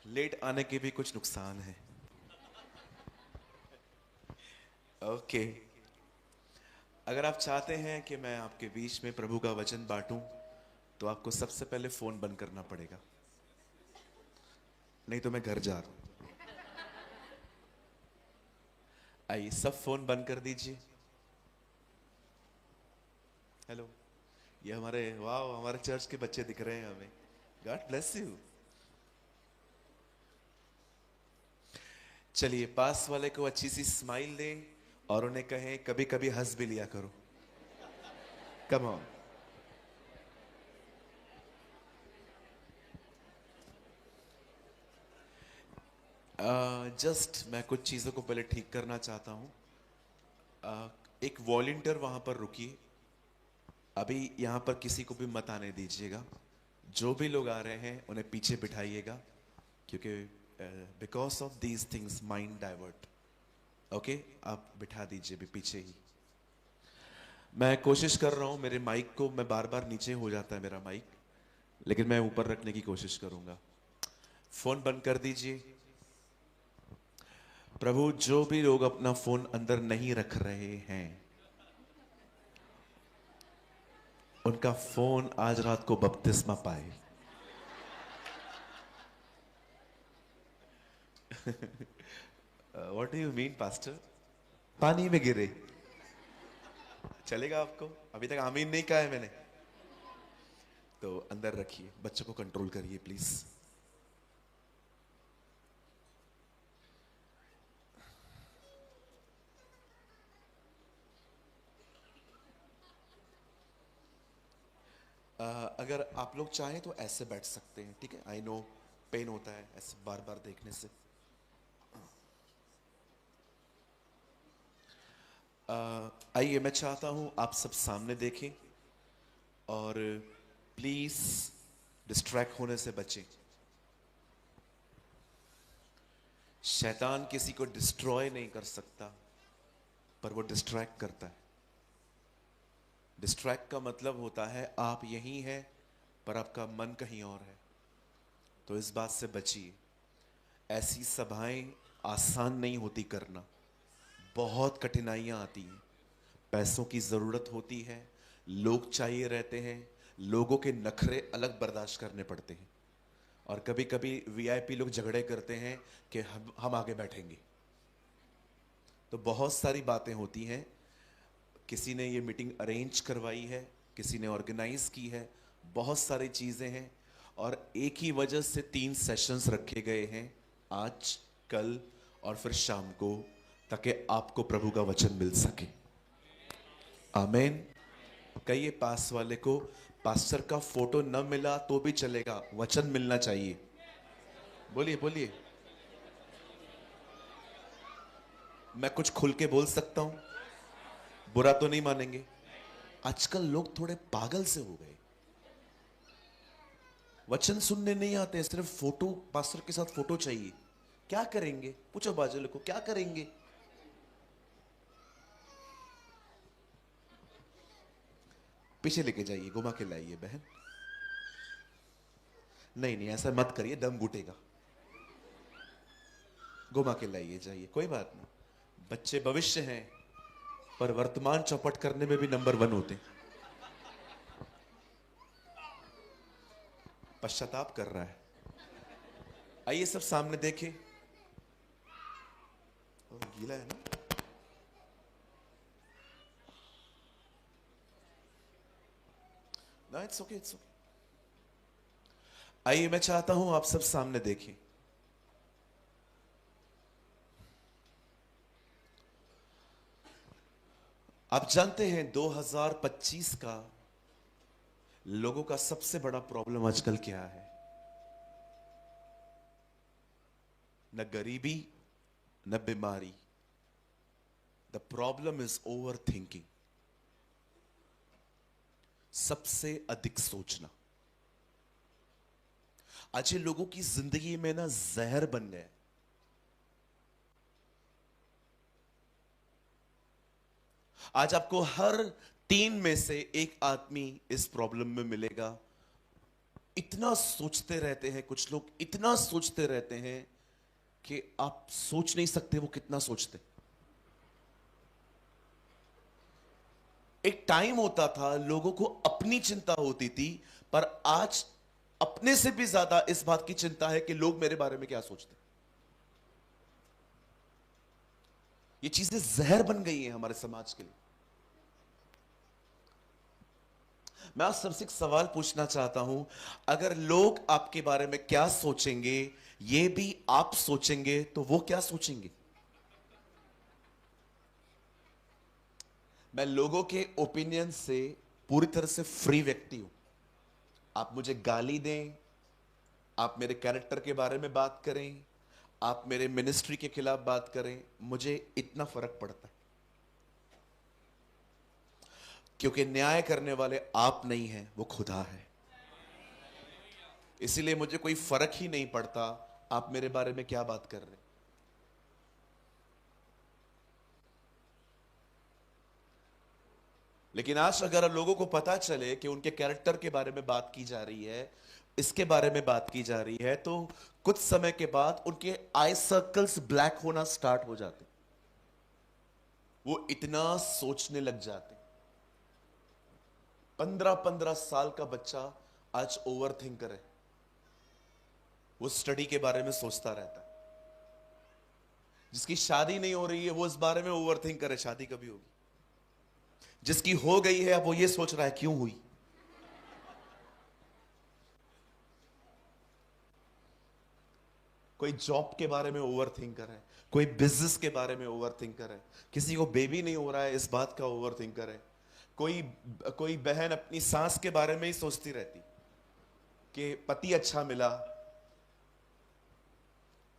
Late आने के भी कुछ नुकसान है। ओके। अगर आप चाहते हैं कि मैं आपके बीच में प्रभु का वचन बांटूं, तो आपको सबसे पहले फोन बंद करना पड़ेगा, नहीं तो मैं घर जा रहा हूं। आइए, सब फोन बंद कर दीजिए। हेलो। ये हमारे चर्च के बच्चे दिख रहे हैं हमें। God bless you. चलिए, पास वाले को अच्छी सी स्माइल दें और उन्हें कहें कभी कभी हंस भी लिया करो। Come on. जस्ट मैं कुछ चीज़ों को पहले ठीक करना चाहता हूँ। एक वॉलंटियर वहां पर रुकिए। अभी यहां पर किसी को भी मत आने दीजिएगा। जो भी लोग आ रहे हैं उन्हें पीछे बिठाइएगा, क्योंकि because of these things mind divert. Okay, आप बिठा दीजिए भी पीछे ही। मैं कोशिश कर रहा हूं, मेरे माइक को मैं बार बार नीचे हो जाता है मेरा माइक, लेकिन मैं ऊपर रखने की कोशिश करूंगा। फोन बंद कर दीजिए। प्रभु, जो भी लोग अपना फोन अंदर नहीं रख रहे हैं, उनका फोन आज रात को बपतिस्मा पाए। What do you mean pastor? पानी में गिरे? चलेगा आपको? अभी तक आमीन नहीं कहा है मैंने। तो अंदर रखिए, बच्चों को कंट्रोल करिए प्लीज। अगर आप लोग चाहें तो ऐसे बैठ सकते हैं, ठीक है? आई नो पेन होता है ऐसे बार बार देखने से। आइए, मैं चाहता हूं आप सब सामने देखें और प्लीज डिस्ट्रैक्ट होने से बचें। शैतान किसी को डिस्ट्रॉय नहीं कर सकता, पर वो डिस्ट्रैक्ट करता है। डिस्ट्रैक्ट का मतलब होता है आप यहीं हैं पर आपका मन कहीं और है। तो इस बात से बचिए। ऐसी सभाएं आसान नहीं होती करना, बहुत कठिनाइयां आती हैं। पैसों की ज़रूरत होती है, लोग चाहिए रहते हैं, लोगों के नखरे अलग बर्दाश्त करने पड़ते हैं। और कभी कभी वीआईपी लोग झगड़े करते हैं कि हम आगे बैठेंगे। तो बहुत सारी बातें होती हैं। किसी ने ये मीटिंग अरेंज करवाई है, किसी ने ऑर्गेनाइज की है, बहुत सारी चीज़ें हैं। और एक ही वजह से 3 सेशंस रखे गए हैं, आज, कल और फिर शाम को, ताकि आपको प्रभु का वचन मिल सके। आमेन। कहिए पास वाले को, पास्टर का फोटो न मिला तो भी चलेगा, वचन मिलना चाहिए। बोलिए बोलिए। मैं कुछ खुल के बोल सकता हूं, बुरा तो नहीं मानेंगे? आजकल लोग थोड़े पागल से हो गए, वचन सुनने नहीं आते, सिर्फ फोटो, पास्टर के साथ फोटो चाहिए। क्या करेंगे? पूछो बाजू को, क्या करेंगे? पीछे लेके जाइए, घुमा के लाइए बहन। नहीं नहीं, ऐसा मत करिए, दम घुटेगा। घुमा के लाइए, जाइए, कोई बात नहीं। बच्चे भविष्य हैं, पर वर्तमान चौपट करने में भी नंबर 1 होते हैं। पश्चाताप कर रहा है। आइए सब सामने देखें। गीला है ना? ना, इट्स ओके, इट्स ओके। आइए, मैं चाहता हूं आप सब सामने देखें। आप जानते हैं 2025 का लोगों का सबसे बड़ा प्रॉब्लम आजकल क्या है? न गरीबी, न बीमारी। The problem is over thinking. सबसे अधिक सोचना आज ये लोगों की जिंदगी में ना जहर बन गया। आज आपको हर 3 में से एक आदमी इस प्रॉब्लम में मिलेगा। इतना सोचते रहते हैं, कुछ लोग इतना सोचते रहते हैं कि आप सोच नहीं सकते वो कितना सोचते। एक टाइम होता था लोगों को अपनी चिंता होती थी, पर आज अपने से भी ज्यादा इस बात की चिंता है कि लोग मेरे बारे में क्या सोचते। ये चीजें जहर बन गई हैं हमारे समाज के लिए। मैं आप सबसे एक सवाल पूछना चाहता हूं, अगर लोग आपके बारे में क्या सोचेंगे ये भी आप सोचेंगे तो वो क्या सोचेंगे? मैं लोगों के ओपिनियन से पूरी तरह से फ्री व्यक्ति हूं। आप मुझे गाली दें, आप मेरे कैरेक्टर के बारे में बात करें, आप मेरे मिनिस्ट्री के खिलाफ बात करें, मुझे इतना फर्क पड़ता है, क्योंकि न्याय करने वाले आप नहीं हैं, वो खुदा है। इसीलिए मुझे कोई फर्क ही नहीं पड़ता आप मेरे बारे में क्या बात कर रहे हैं। लेकिन आज अगर लोगों को पता चले कि उनके कैरेक्टर के बारे में बात की जा रही है, इसके बारे में बात की जा रही है, तो कुछ समय के बाद उनके आई सर्कल्स ब्लैक होना स्टार्ट हो जाते, वो इतना सोचने लग जाते। 15-15 साल का बच्चा आज ओवर थिंकर है, वो स्टडी के बारे में सोचता रहता है। जिसकी शादी नहीं हो रही है वो इस बारे में ओवर थिंकर है, शादी कभी होगी। जिसकी हो गई है अब वो ये सोच रहा है क्यों हुई। कोई जॉब के बारे में ओवर थिंकर है, कोई बिजनेस के बारे में ओवर थिंकर है, किसी को बेबी नहीं हो रहा है इस बात का ओवर थिंकर है। कोई कोई बहन अपनी सास के बारे में ही सोचती रहती कि पति अच्छा मिला,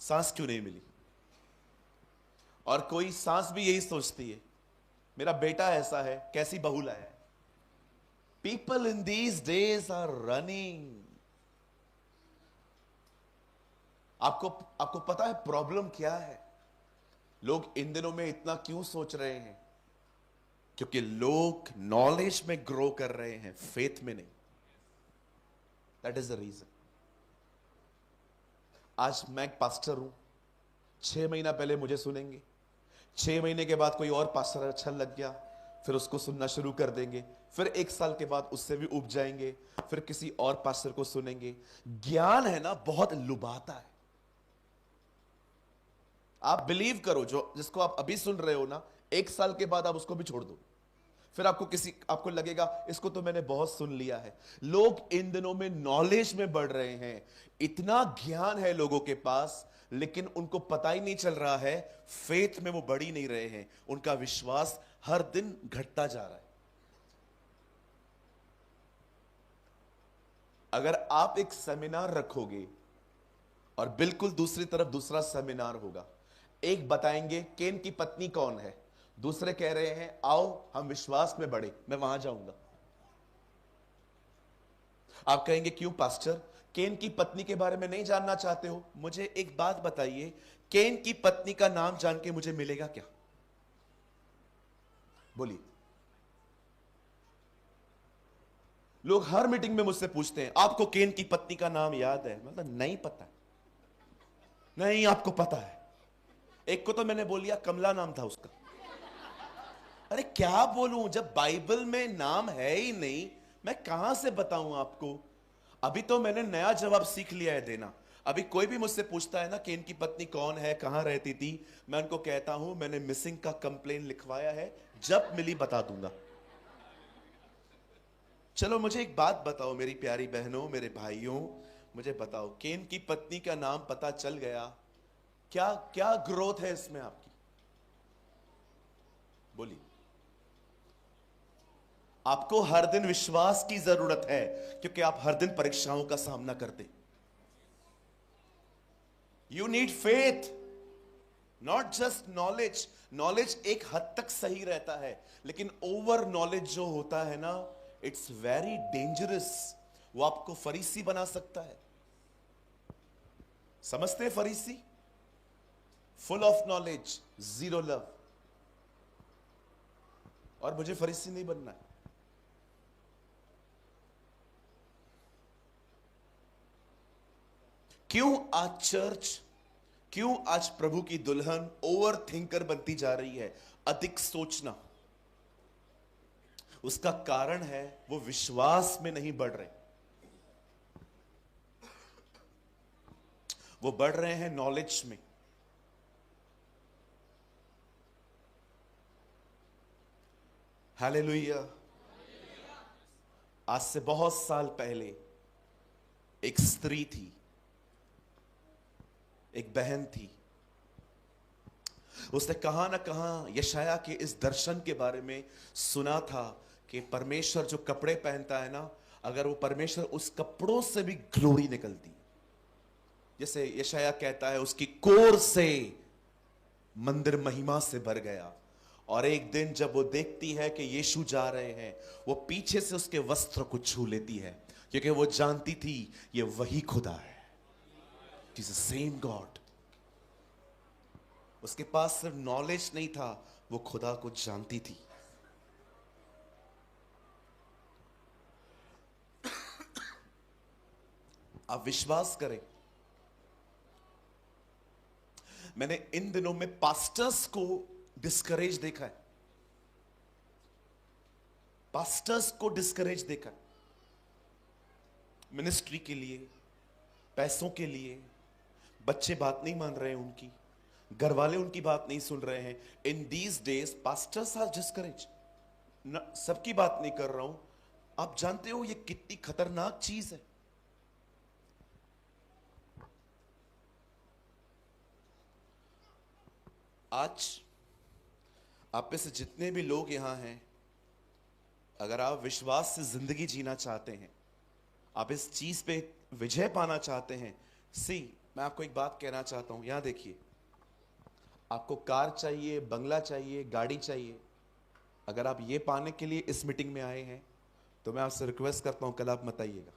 सास क्यों नहीं मिली। और कोई सास भी यही सोचती है मेरा बेटा ऐसा है, कैसी बहू लाया है। People in these days are running. आपको आपको पता है प्रॉब्लम क्या है? लोग इन दिनों में इतना क्यों सोच रहे हैं? क्योंकि लोग नॉलेज में ग्रो कर रहे हैं, फेथ में नहीं। That is the reason. आज मैं एक पास्टर हूं, 6 महीना पहले मुझे सुनेंगे, 6 महीने के बाद कोई और पास्टर अच्छा लग गया, फिर उसको सुनना शुरू कर देंगे, फिर 1 साल के बाद उससे भी उब जाएंगे, फिर किसी और पास्टर को सुनेंगे। ज्ञान है ना बहुत लुभाता है। आप बिलीव करो, जो जिसको आप अभी सुन रहे हो ना, 1 साल के बाद आप उसको भी छोड़ दो, फिर आपको लगेगा इसको तो मैंने बहुत सुन लिया है। लोग इन दिनों में नॉलेज में बढ़ रहे हैं, इतना ज्ञान है लोगों के पास, लेकिन उनको पता ही नहीं चल रहा है, फेथ में वो बढ़ ही नहीं रहे हैं, उनका विश्वास हर दिन घटता जा रहा है। अगर आप एक सेमिनार रखोगे और बिल्कुल दूसरी तरफ दूसरा सेमिनार होगा, एक बताएंगे केन की पत्नी कौन है, दूसरे कह रहे हैं आओ हम विश्वास में बढ़े, मैं वहां जाऊंगा। आप कहेंगे क्यों पास्टर, केन की पत्नी के बारे में नहीं जानना चाहते हो? मुझे एक बात बताइए, केन की पत्नी का नाम जान के मुझे मिलेगा क्या? बोलिए। लोग हर मीटिंग में मुझसे पूछते हैं आपको केन की पत्नी का नाम याद है? मतलब नहीं पता। नहीं आपको पता है। एक को तो मैंने बोल दिया कमला नाम था उसका। अरे क्या बोलूं, जब बाइबल में नाम है ही नहीं, मैं कहां से बताऊं आपको। अभी तो मैंने नया जवाब सीख लिया है देना। अभी कोई भी मुझसे पूछता है ना केन की पत्नी कौन है, कहां रहती थी, मैं उनको कहता हूं मैंने मिसिंग का कंप्लेन लिखवाया है, जब मिली बता दूंगा। चलो मुझे एक बात बताओ मेरी प्यारी बहनों, मेरे भाइयों, मुझे बताओ केन की पत्नी का नाम पता चल गया, क्या क्या ग्रोथ है इसमें आपकी? बोलिए। आपको हर दिन विश्वास की जरूरत है, क्योंकि आप हर दिन परीक्षाओं का सामना करते। You need faith, not just knowledge. Knowledge एक हद तक सही रहता है, लेकिन ओवर नॉलेज जो होता है ना, इट्स वेरी डेंजरस। वो आपको फरीसी बना सकता है। समझते हैं फरीसी? Full of knowledge, zero love. और मुझे फरीसी नहीं बनना है। क्यों आज चर्च, क्यों आज प्रभु की दुल्हन ओवर थिंकर बनती जा रही है, अधिक सोचना? उसका कारण है वो विश्वास में नहीं बढ़ रहे, वो बढ़ रहे हैं नॉलेज में। हालेलुया। आज से बहुत साल पहले एक स्त्री थी, एक बहन थी, उसने कहां ना कहां यशाया के इस दर्शन के बारे में सुना था कि परमेश्वर जो कपड़े पहनता है ना, अगर वो परमेश्वर उस कपड़ों से भी ग्लोरी निकलती, जैसे यशाया कहता है उसकी कोर से मंदिर महिमा से भर गया। और एक दिन जब वो देखती है कि यीशु जा रहे हैं, वो पीछे से उसके वस्त्र को छू लेती है, क्योंकि वो जानती थी ये वही खुदा है, it is the same God. उसके पास सिर्फ नॉलेज नहीं था, वो खुदा को जानती थी। आप विश्वास करें, मैंने इन दिनों में पास्टर्स को डिस्करेज देखा है, पास्टर्स को डिस्करेज देखा है, मिनिस्ट्री के लिए, पैसों के लिए। बच्चे बात नहीं मान रहे हैं उनकी, घर वाले उनकी बात नहीं सुन रहे हैं। In these days pastors are discourage. सबकी बात नहीं कर रहा हूं, आप जानते हो ये कितनी खतरनाक चीज है। आज आप में से जितने भी लोग यहां हैं, अगर आप विश्वास से जिंदगी जीना चाहते हैं, आप इस चीज पे विजय पाना चाहते हैं, मैं आपको एक बात कहना चाहता हूं। यहां देखिए, आपको कार चाहिए, बंगला चाहिए, गाड़ी चाहिए, अगर आप ये पाने के लिए इस मीटिंग में आए हैं तो मैं आपसे रिक्वेस्ट करता हूं कल आप मत आइएगा,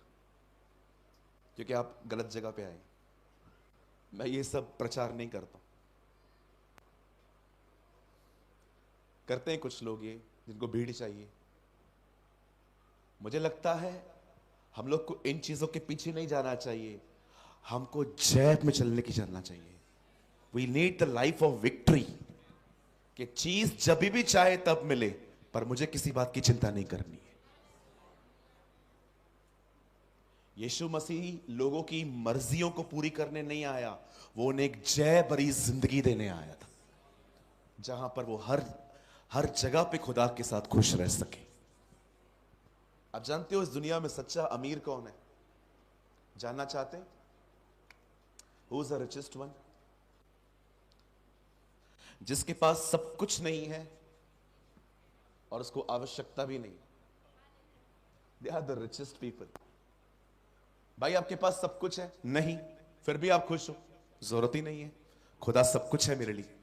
क्योंकि आप गलत जगह पे आए। मैं ये सब प्रचार नहीं करता। करते हैं कुछ लोग ये, जिनको भीड़ चाहिए। मुझे लगता है हम लोग को इन चीजों के पीछे नहीं जाना चाहिए, हमको जय में चलने की चलना चाहिए। We need the life of victory, कि चीज जब भी चाहे तब मिले, पर मुझे किसी बात की चिंता नहीं करनी है। यीशु मसीह लोगों की मर्जियों को पूरी करने नहीं आया, वो उन्हें एक जय भरी जिंदगी देने आया था, जहां पर वो हर जगह पे खुदा के साथ खुश रह सके। आप जानते हो इस दुनिया में सच्चा अमीर कौन है? जानना चाहते हैं? Who is the richest one? जिसके पास सब कुछ नहीं है और उसको आवश्यकता भी नहीं। They are the richest people. भाई आपके पास सब कुछ है? नहीं, फिर भी आप खुश हो? जरूरत ही नहीं है। खुदा सब कुछ है मेरे लिए।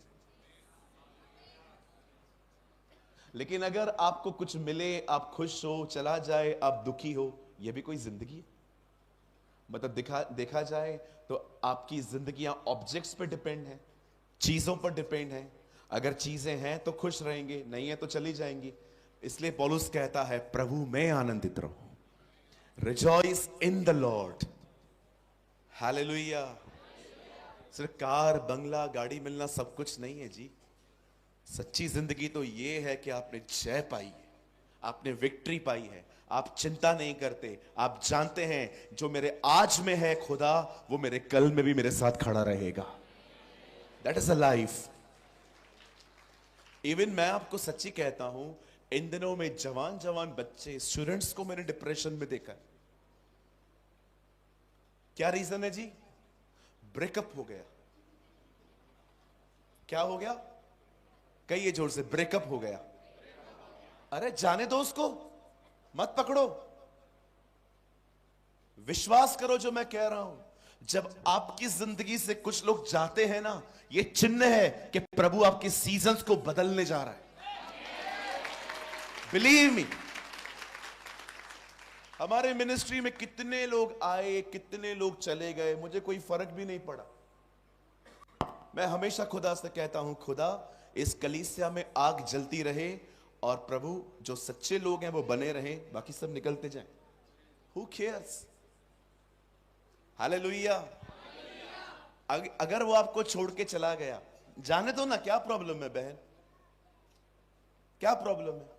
लेकिन अगर आपको कुछ मिले, आप खुश हो, चला जाए आप दुखी हो, यह भी कोई जिंदगी है? मतलब देखा जाए तो आपकी जिंदगियां ऑब्जेक्ट्स पर डिपेंड है, चीजों पर डिपेंड है। अगर चीजें हैं तो खुश रहेंगे, नहीं है तो चली जाएंगी। इसलिए पौलुस कहता है प्रभु में आनंदित रहो, rejoice in the Lord. Hallelujah. सिर्फ कार, बंगला, गाड़ी मिलना सब कुछ नहीं है जी। सच्ची जिंदगी तो ये है कि आपने जय पाई है, आपने विक्ट्री पाई है, आप चिंता नहीं करते, आप जानते हैं जो मेरे आज में है खुदा, वो मेरे कल में भी मेरे साथ खड़ा रहेगा। That is a life. Even मैं आपको सच्ची कहता हूं, इन दिनों में जवान जवान बच्चे, स्टूडेंट्स को मैंने डिप्रेशन में देखा है। क्या रीजन है जी? ब्रेकअप हो गया। क्या हो गया? कहिए जोर से, ब्रेकअप हो गया। अरे जाने दो उसको, मत पकड़ो, विश्वास करो जो मैं कह रहा हूं। जब आपकी जिंदगी से कुछ लोग जाते हैं ना, ये चिन्ह है कि प्रभु आपके सीजन्स को बदलने जा रहा है। Believe me. हमारे मिनिस्ट्री में कितने लोग आए, कितने लोग चले गए, मुझे कोई फर्क भी नहीं पड़ा। मैं हमेशा खुदा से कहता हूं, खुदा इस कलीसिया में आग जलती रहे और प्रभु जो सच्चे लोग हैं वो बने रहे, बाकी सब निकलते जाएं। Who cares? हालेलुया। अगर वो आपको छोड़ के चला गया, जाने दो ना, क्या प्रॉब्लम है बहन, क्या प्रॉब्लम है?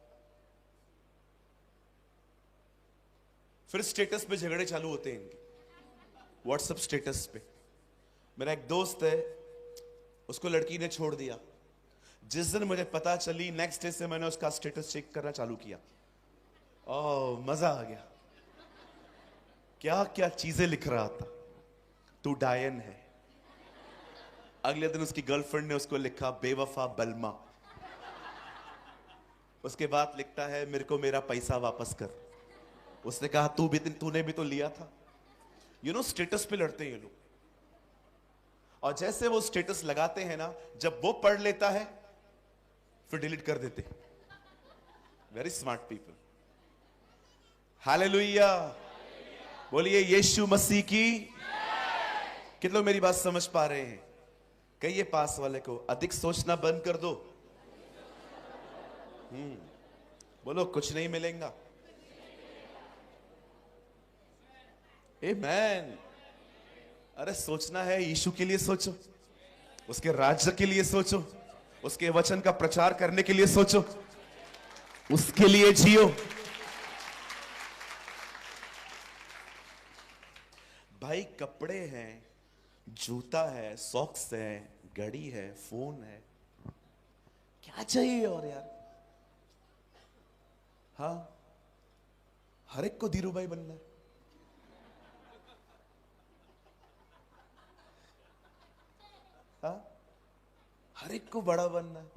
फिर स्टेटस पे झगड़े चालू होते हैं इनके, व्हाट्सएप स्टेटस पे। मेरा एक दोस्त है, उसको लड़की ने छोड़ दिया। जिस दिन मुझे पता चली, नेक्स्ट डे से मैंने उसका स्टेटस चेक करना चालू किया। ओह, मजा आ गया। क्या क्या चीजें लिख रहा था, तू डायन है। अगले दिन उसकी गर्लफ्रेंड ने उसको लिखा बेवफा बलमा। उसके बाद लिखता है मेरे को मेरा पैसा वापस कर। उसने कहा तूने भी तो लिया था। स्टेटस पे लड़ते हैं ये लोग। और जैसे वो स्टेटस लगाते हैं ना, जब वो पढ़ लेता है फिर डिलीट कर देते। Very smart people. हालेलुया, बोलिए यीशु मसीह की। कितने लोग मेरी बात समझ पा रहे हैं? कहिए पास वाले को, अधिक सोचना बंद कर दो। बोलो कुछ नहीं मिलेगा। आमेन। अरे सोचना है, यीशु के लिए सोचो, उसके राज्य के लिए सोचो, उसके वचन का प्रचार करने के लिए सोचो, उसके लिए जियो। भाई कपड़े हैं, जूता है, सॉक्स है, घड़ी है, फोन है, क्या चाहिए और यार? हाँ, हर एक को धीरू भाई बनना है। हाँ, हर एक को बड़ा बनना है।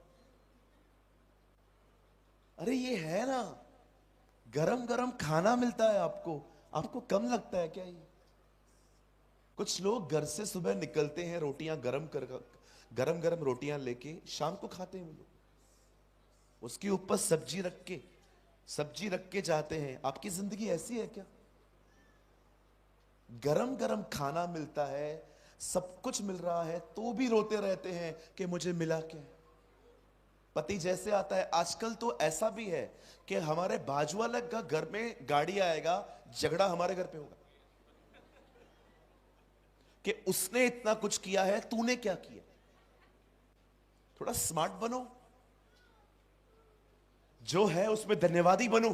अरे ये है ना, गरम गरम खाना मिलता है आपको, आपको कम लगता है क्या ये? कुछ लोग घर से सुबह निकलते हैं, रोटियां गरम गरम रोटियां लेके शाम को खाते हैं वो लोग। उसके ऊपर सब्जी रख के जाते हैं। आपकी जिंदगी ऐसी है क्या? गरम गरम खाना मिलता है, सब कुछ मिल रहा है, तो भी रोते रहते हैं कि मुझे मिला क्या? पति जैसे आता है, आजकल तो ऐसा भी है कि हमारे बाजू वाले का घर में गाड़ी आएगा, झगड़ा हमारे घर पे होगा कि उसने इतना कुछ किया है, तूने क्या किया। थोड़ा स्मार्ट बनो, जो है उसमें धन्यवादी बनो।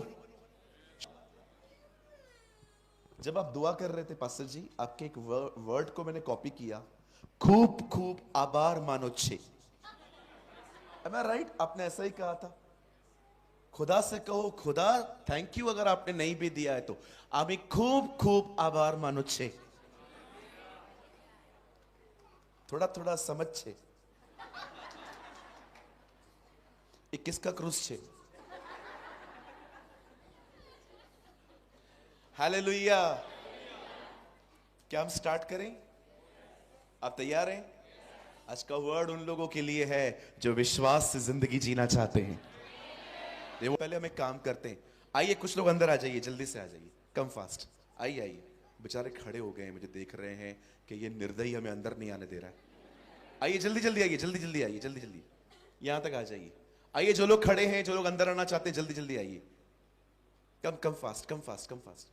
जब आप दुआ कर रहे थे पास्टर जी, आपके एक वर्ड को मैंने कॉपी किया, खूब खूब आभार मानो छे। Am I right? आपने ऐसा ही कहा था। खुदा से कहो, खुदा थैंक यू, अगर आपने नहीं भी दिया है तो आमी खूब खूब आभार मानो छे। थोड़ा थोड़ा समझ छे। 21 का क्रूज छे। हालेलुया। क्या हम स्टार्ट करें? आप तैयार हैं? आज का वर्ड उन लोगों के लिए है जो विश्वास से जिंदगी जीना चाहते हैं। देखो, पहले हम एक काम करते हैं। आइए कुछ लोग अंदर आ जाइए, जल्दी से आ जाइए, कम फास्ट। आइए आइए, बेचारे खड़े हो गए हैं, मुझे देख रहे हैं कि ये निर्दयी हमें अंदर नहीं आने दे रहा है। आइए जल्दी जल्दी आइए, जल्दी जल्दी आइए, जल्दी जल्दी यहां तक आ जाइए। आइए जो लोग खड़े हैं, जो लोग अंदर आना चाहते हैं, जल्दी जल्दी आइए। Come come fast, come fast, come fast.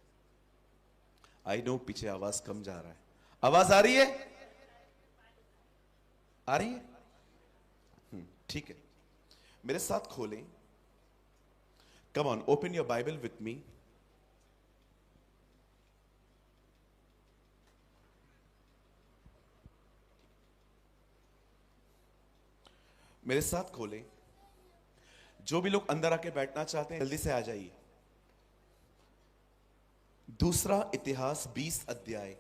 आई नो पीछे आवाज कम जा रहा है। आवाज आ रही है? आ रही है? ठीक है, मेरे साथ खोलें। Come on, open your Bible with me. मेरे साथ खोलें। जो भी लोग अंदर आके बैठना चाहते हैं, जल्दी से आ जाइए। दूसरा इतिहास 20 अध्याय।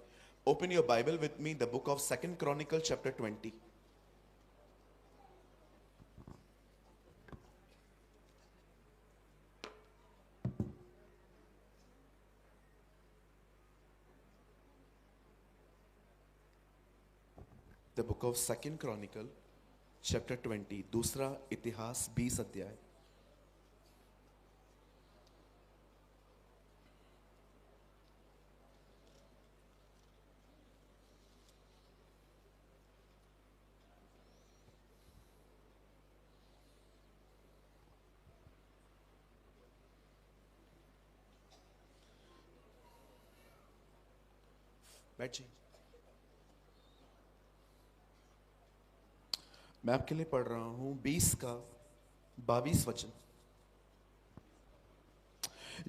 Open your Bible with me, the book of second Chronicle chapter 20। The book of second Chronicle chapter 20, दूसरा इतिहास 20 अध्याय। बैठ जाइए। मैं आपके लिए पढ़ रहा हूं 20 का 22 वचन।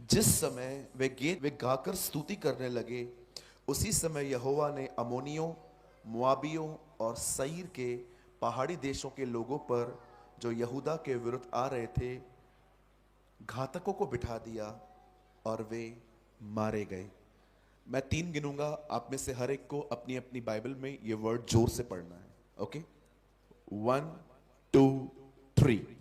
जिस समय वे गाकर स्तुति करने लगे, उसी समय यहोवा ने अमोनियों, मोआबियों और सईर के पहाड़ी देशों के लोगों पर, जो यहूदा के विरुद्ध आ रहे थे, घातकों को बिठा दिया और वे मारे गए। मैं 3 गिनूंगा, आप में से हर एक को अपनी अपनी बाइबल में ये वर्ड जोर से पढ़ना है। ओके, 1 2 3।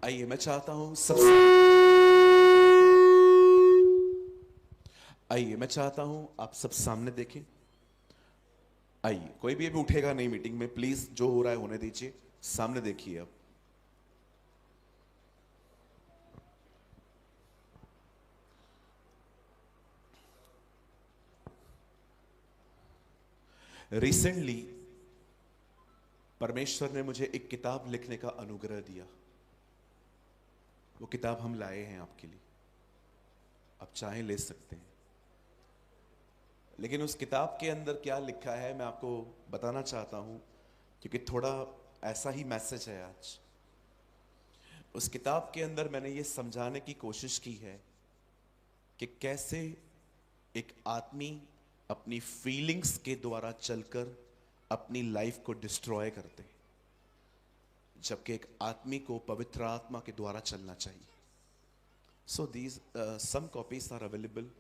आइए, मैं चाहता हूं आप सब सामने देखें। आइए, कोई भी अभी उठेगा नहीं मीटिंग में, प्लीज जो हो रहा है होने दीजिए। सामने देखिए। अब रिसेंटली परमेश्वर ने मुझे एक किताब लिखने का अनुग्रह दिया। वो किताब हम लाए हैं आपके लिए, आप चाहें ले सकते हैं। लेकिन उस किताब के अंदर क्या लिखा है मैं आपको बताना चाहता हूं, क्योंकि थोड़ा ऐसा ही मैसेज है आज। उस किताब के अंदर मैंने ये समझाने की कोशिश की है कि कैसे एक आदमी अपनी फीलिंग्स के द्वारा चलकर अपनी लाइफ को डिस्ट्रॉय करते, जबकि एक आदमी को पवित्र आत्मा के द्वारा चलना चाहिए। So these some copies are available.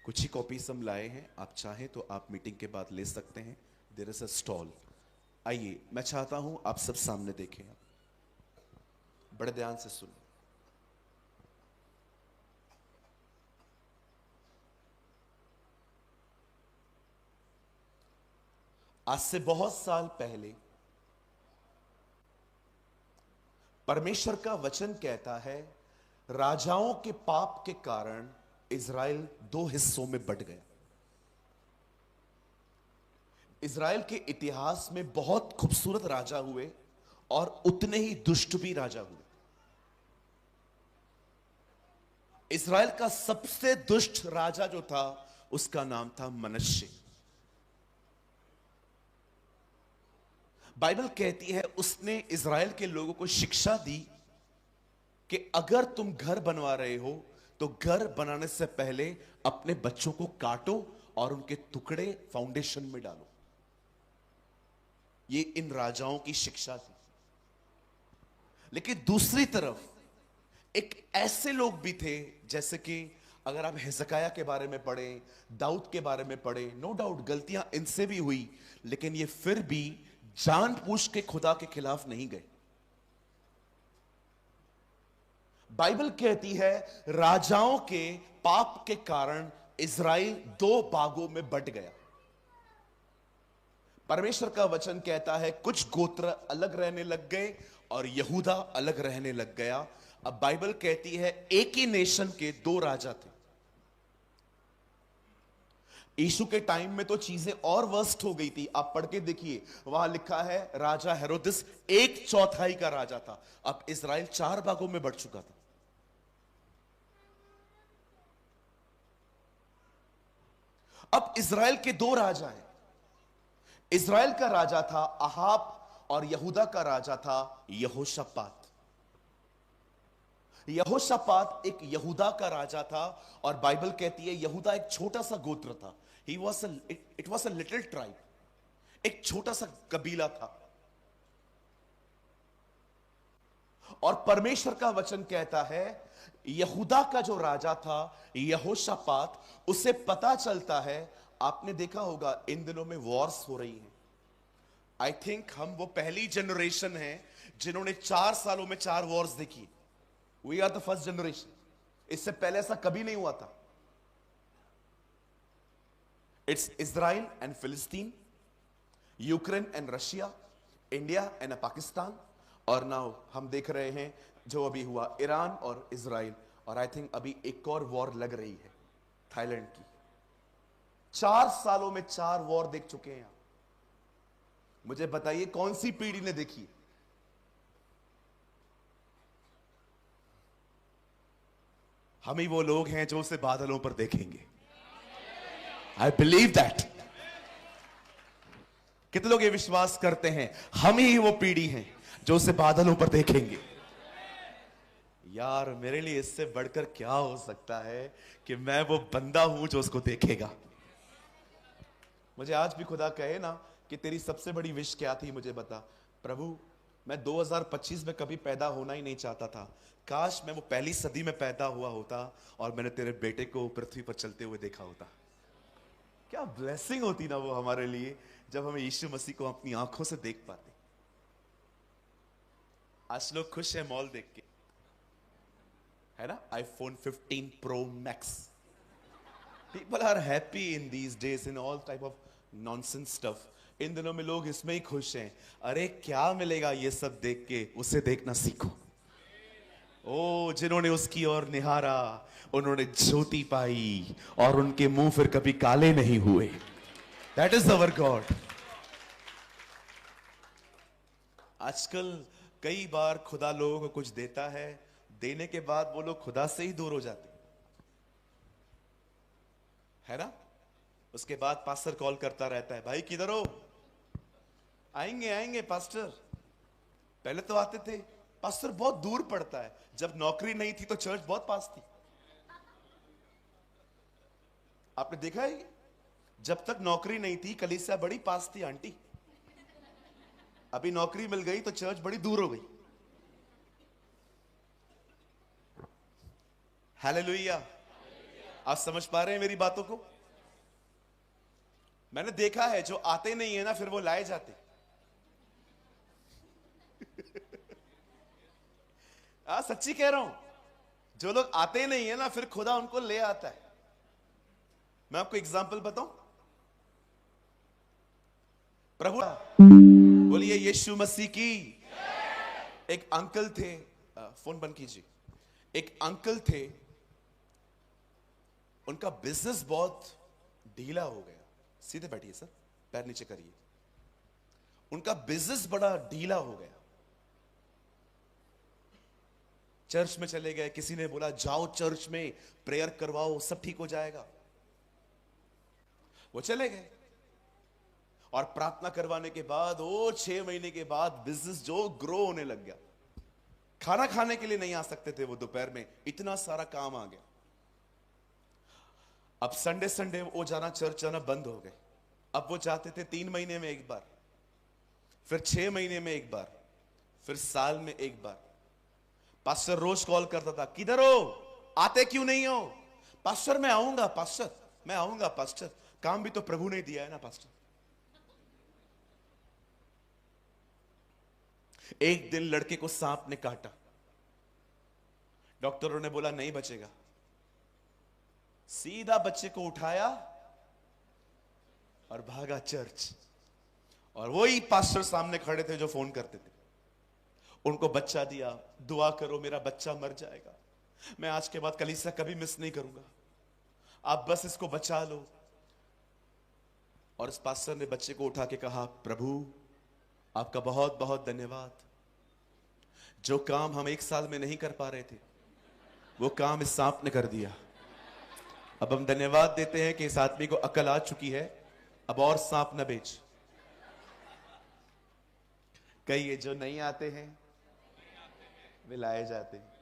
कुछ ही कॉपीज हम लाए हैं, आप चाहें तो आप मीटिंग के बाद ले सकते हैं। There is a stall. आइए, मैं चाहता हूं आप सब सामने देखें, बड़े ध्यान से सुनें। आज से बहुत साल पहले परमेश्वर का वचन कहता है, राजाओं के पाप के कारण इज़राइल 2 हिस्सों में बंट गया। इज़राइल के इतिहास में बहुत खूबसूरत राजा हुए और उतने ही दुष्ट भी राजा हुए। इज़राइल का सबसे दुष्ट राजा जो था, उसका नाम था मनश्शे। बाइबल कहती है उसने इज़राइल के लोगों को शिक्षा दी कि अगर तुम घर बनवा रहे हो तो घर बनाने से पहले अपने बच्चों को काटो और उनके टुकड़े फाउंडेशन में डालो। ये इन राजाओं की शिक्षा थी। लेकिन दूसरी तरफ एक ऐसे लोग भी थे, जैसे कि अगर आप हिजकिय्याह के बारे में पढ़ें, दाऊद के बारे में पढ़ें, नो डाउट गलतियां इनसे भी हुई, लेकिन ये फिर भी जानबूझ के खुदा के खिलाफ नहीं गए। बाइबल कहती है राजाओं के पाप के कारण इज़राइल 2 भागों में बंट गया। परमेश्वर का वचन कहता है कुछ गोत्र अलग रहने लग गए और यहूदा अलग रहने लग गया। अब बाइबल कहती है एक ही नेशन के 2 राजा थे। यीशु के टाइम में तो चीजें और वर्स्ट हो गई थी। आप पढ़ के देखिए, वहां लिखा है राजा हेरोदिस 1/4 का राजा था। अब इज़राइल 4 भागों में बंट चुका था। अब इज़राइल के 2 राजा हैं। इज़राइल का राजा था अहाब और यहूदा का राजा था यहोशापात। यहोशापात एक यहूदा का राजा था और बाइबल कहती है यहूदा एक छोटा सा गोत्र था। It was a little tribe, एक छोटा सा कबीला था। और परमेश्वर का वचन कहता है यहूदा का जो राजा था यहोशापात, उसे पता चलता है, आपने देखा होगा इन दिनों में वॉर्स हो रही हैं। आई थिंक हम वो पहली जनरेशन है जिन्होंने 4 सालों में 4 वॉर्स देखी। We are the first generation. इससे पहले ऐसा कभी नहीं हुआ था। It's Israel and Palestine, Ukraine and Russia, India and Pakistan, और नाउ हम देख रहे हैं जो अभी हुआ ईरान और इज़राइल। और आई थिंक अभी एक और वॉर लग रही है थाईलैंड की। 4 सालों में 4 वॉर देख चुके हैं। मुझे बताइए कौन सी पीढ़ी ने देखी है? हम ही वो लोग हैं जो उसे बादलों पर देखेंगे। I believe that. कितने लोग ये विश्वास करते हैं हम ही वो पीढ़ी हैं जो उसे बादलों पर देखेंगे? यार मेरे लिए इससे बढ़कर क्या हो सकता है कि मैं वो बंदा हूं जो उसको देखेगा। मुझे आज भी खुदा कहे ना कि तेरी सबसे बड़ी विश क्या थी, मुझे बता। प्रभु मैं 2025 में कभी पैदा होना ही नहीं चाहता था, काश मैं वो पहली सदी में पैदा हुआ होता और मैंने तेरे बेटे को पृथ्वी पर चलते हुए देखा होता। क्या ब्लेसिंग होती ना वो हमारे लिए, जब हमें यीशु मसीह को अपनी आंखों से देख पाते। आज लोग खुश हैं मॉल देख के, है ना? iPhone 15 Pro Max. People are happy in these days in all type of nonsense stuff. इन दिनों में लोग इसमें ही खुश हैं। अरे क्या मिलेगा ये सब देख के, उसे देखना सीखो। ओ जिन्होंने उसकी ओर निहारा उन्होंने ज्योति पाई और उनके मुंह फिर कभी काले नहीं हुए। That is our God. आजकल कई बार खुदा लोगों को कुछ देता है, देने के बाद वो लोग खुदा से ही दूर हो जाते है ना? उसके बाद पास्टर कॉल करता रहता है, भाई किधर हो? आएंगे आएंगे पास्टर। पहले तो आते थे। पास्टर बहुत दूर पड़ता है। जब नौकरी नहीं थी तो चर्च बहुत पास थी। आपने देखा है? जब तक नौकरी नहीं थी कलीसिया बड़ी पास थी आंटी। अभी नौकरी मिल गई तो चर्च बड़ी दूर हो गई। हालेलुया। आप समझ पा रहे हैं मेरी बातों को? मैंने देखा है जो आते नहीं है ना फिर वो लाए जाते। सच्ची कह रहा हूं, जो लोग आते नहीं है ना फिर खुदा उनको ले आता है। मैं आपको एग्जांपल बताऊं। प्रभु बोलिए यीशु मसीह की। एक अंकल थे, फोन बंद कीजिए। एक अंकल थे, उनका बिजनेस बहुत ढीला हो गया। सीधे बैठिए सर, पैर नीचे करिए। उनका बिजनेस बड़ा ढीला हो गया। चर्च में चले गए, किसी ने बोला जाओ चर्च में प्रेयर करवाओ सब ठीक हो जाएगा। वो चले गए और प्रार्थना करवाने के बाद 6 महीने के बाद बिजनेस जो ग्रो होने लग गया। खाना खाने के लिए नहीं आ सकते थे वो दोपहर में, इतना सारा काम आ गया। अब संडे संडे वो जाना, चर्च जाना बंद हो गए। अब वो जाते थे 3 महीने में एक बार, फिर 6 महीने में एक बार, फिर साल में एक बार। पास्टर रोज कॉल करता था, किधर हो? आते क्यों नहीं हो? पास्टर मैं आऊंगा, पास्टर मैं आऊंगा, पास्टर काम भी तो प्रभु ने दिया है ना पास्टर। एक दिन लड़के को सांप ने काटा। डॉक्टरों ने बोला नहीं बचेगा। सीधा बच्चे को उठाया और भागा चर्च। और वही पास्टर सामने खड़े थे जो फोन करते थे। उनको बच्चा दिया, दुआ करो मेरा बच्चा मर जाएगा, मैं आज के बाद कलीसिया कभी मिस नहीं करूंगा, आप बस इसको बचा लो। और इस पास्टर ने बच्चे को उठा के कहा, प्रभु आपका बहुत बहुत धन्यवाद। जो काम हम 1 साल में नहीं कर पा रहे थे वो काम इस सांप ने कर दिया। अब हम धन्यवाद देते हैं कि इस आदमी को अकल आ चुकी है, अब और सांप न बेच। कई जो नहीं आते हैं वे लाए जाते हैं।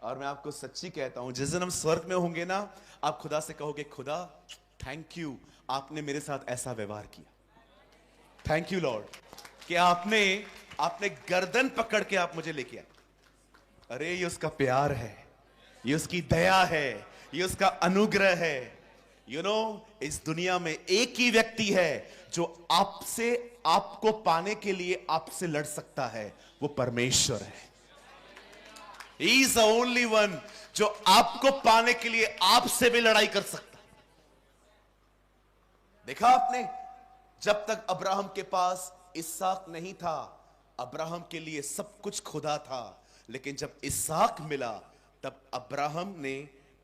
और मैं आपको सच्ची कहता हूं, जिस दिन हम स्वर्ग में होंगे ना, आप खुदा से कहोगे, खुदा थैंक यू आपने मेरे साथ ऐसा व्यवहार किया। थैंक यू लॉर्ड कि आपने गर्दन पकड़ के आप मुझे लेके आए। अरे ये उसका प्यार है, ये उसकी दया है, ये उसका अनुग्रह है। यू नो इस दुनिया में एक ही व्यक्ति है जो आपको पाने के लिए आपसे लड़ सकता है, वो परमेश्वर है। He is the only one जो आपको पाने के लिए आपसे भी लड़ाई कर सकता है। देखा आपने, जब तक अब्राहम के पास इसहाक नहीं था, अब्राहम के लिए सब कुछ खुदा था। लेकिन जब इसहाक मिला तब अब्राहम ने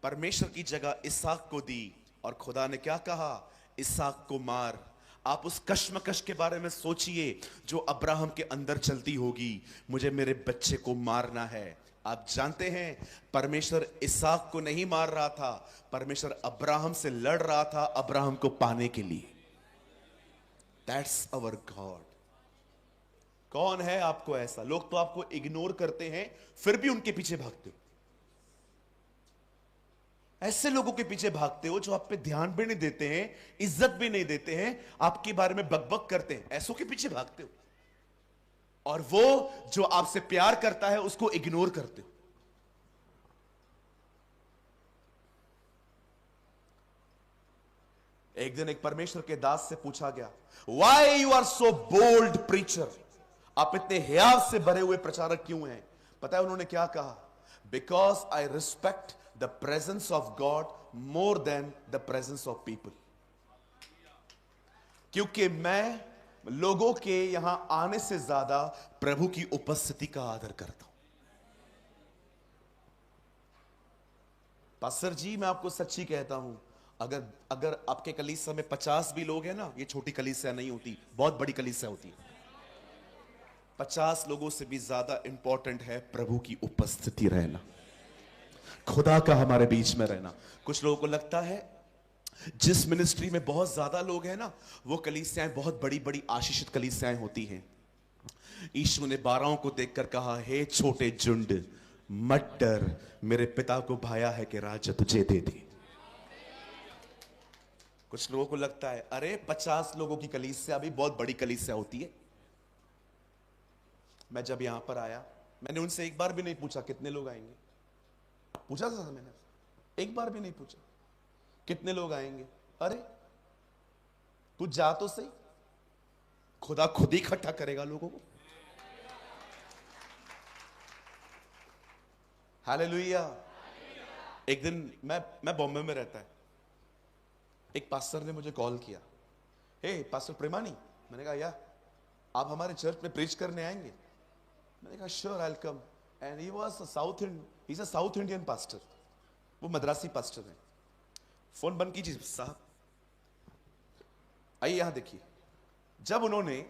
परमेश्वर की जगह इसहाक को दी। और खुदा ने क्या कहा? इसहाक को मार, आप उस कश्मकश के बारे में सोचिए जो अब्राहम के अंदर चलती होगी, मुझे मेरे बच्चे को मारना है। आप जानते हैं परमेश्वर इसहाक को नहीं मार रहा था, परमेश्वर अब्राहम से लड़ रहा था अब्राहम को पाने के लिए। That's our God. कौन है आपको ऐसा? लोग तो आपको इग्नोर करते हैं फिर भी उनके पीछे भागते हो। ऐसे लोगों के पीछे भागते हो जो आप पे ध्यान भी नहीं देते हैं, इज्जत भी नहीं देते हैं, आपके बारे में बकबक करते हैं, ऐसों के पीछे भागते हो। और वो जो आपसे प्यार करता है उसको इग्नोर करते हो। एक दिन एक परमेश्वर के दास से पूछा गया, why you are so bold preacher, आप इतने हियाव से भरे हुए प्रचारक क्यों हैं? पता है उन्होंने क्या कहा? Because I respect the presence of God more than the presence of people. क्योंकि मैं लोगों के यहां आने से ज्यादा प्रभु की उपस्थिति का आदर करता हूं। पास्टर जी मैं आपको सच्ची कहता हूं, अगर अगर आपके कलीसिया में 50 भी लोग हैं ना, ये छोटी कलीसिया नहीं होती, बहुत बड़ी कलीसिया होती है। 50 लोगों से भी ज्यादा इंपॉर्टेंट है प्रभु की उपस्थिति रहना, खुदा का हमारे बीच में रहना। कुछ लोगों को लगता है जिस मिनिस्ट्री में बहुत ज्यादा लोग हैं ना, वो कलीसियाएं बहुत बड़ी बड़ी आशीषित कलीसियाएं होती हैं। यीशु ने 12 को देखकर कहा, हे छोटे झुंड मत डर, मेरे पिता को भाया है कि राज्य तुझे दे दे। कुछ लोगों को लगता है अरे 50 लोगों की कलीसिया भी बहुत बड़ी कलीसिया होती है। मैं जब यहां पर आया मैंने उनसे एक बार भी नहीं पूछा कितने लोग आएंगे। पूछा था मैंने? एक बार भी नहीं पूछा कितने लोग आएंगे। अरे तू जा तो सही, खुदा खुद ही इकट्ठा करेगा लोगों को। हालेलुया। एक दिन मैं बॉम्बे में रहता है, एक पास्टर ने मुझे कॉल किया, हे पास्टर प्रेमानी। मैंने कहा या आप हमारे चर्च में प्रीच करने आएंगे? मैंने कहा sure I will come. And he was a south Indian pastor, वो मद्रासी पास्टर है। फोन बंद कीजिए साहब, आइए यहां देखिए। जब उन्होंने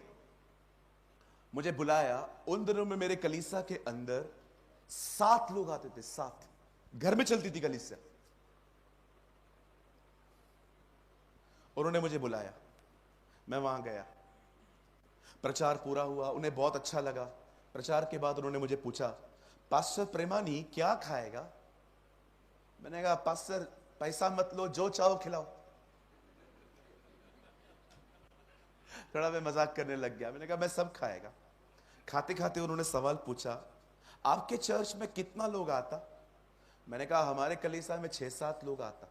मुझे बुलाया, उन दिनों में मेरे कलीसिया के अंदर 7 लोग आते थे, 7 घर में चलती थी कलीसिया। उन्होंने मुझे बुलाया, मैं वहां गया, प्रचार पूरा हुआ, उन्हें बहुत अच्छा लगा। प्रचार के बाद उन्होंने मुझे पूछा, पास्टर प्रेमानी क्या खाएगा? मैंने कहा पास्टर पैसा मत लो, जो चाहो खिलाओ। थोड़ा मैं मजाक करने लग गया। मैंने कहा मैं सब खाएगा। खाते खाते उन्होंने सवाल पूछा, आपके चर्च में कितना लोग आता? मैंने कहा हमारे कलीसिया में 6-7 लोग आता।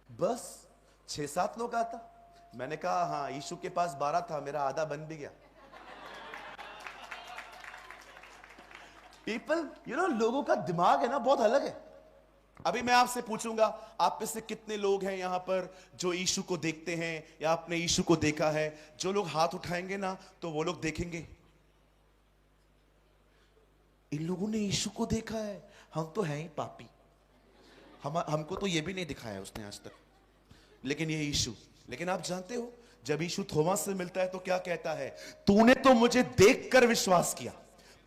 बस 6-7 लोग आता? मैंने कहा हाँ, यीशु के पास 12 था, मेरा आधा बन भी गया। पीपल लोगों का दिमाग है ना बहुत अलग है। अभी मैं आपसे पूछूंगा, आप में से कितने लोग हैं यहां पर जो यीशु को देखते हैं या आपने यीशु को देखा है? जो लोग हाथ उठाएंगे ना तो वो लोग देखेंगे इन लोगों ने यीशु को देखा है। हम तो हैं ही पापी, हमको तो ये भी नहीं दिखाया उसने आज तक, लेकिन ये यीशु। लेकिन आप जानते हो जब यीशु थोमा से मिलता है तो क्या कहता है? तूने तो मुझे देखकर विश्वास किया,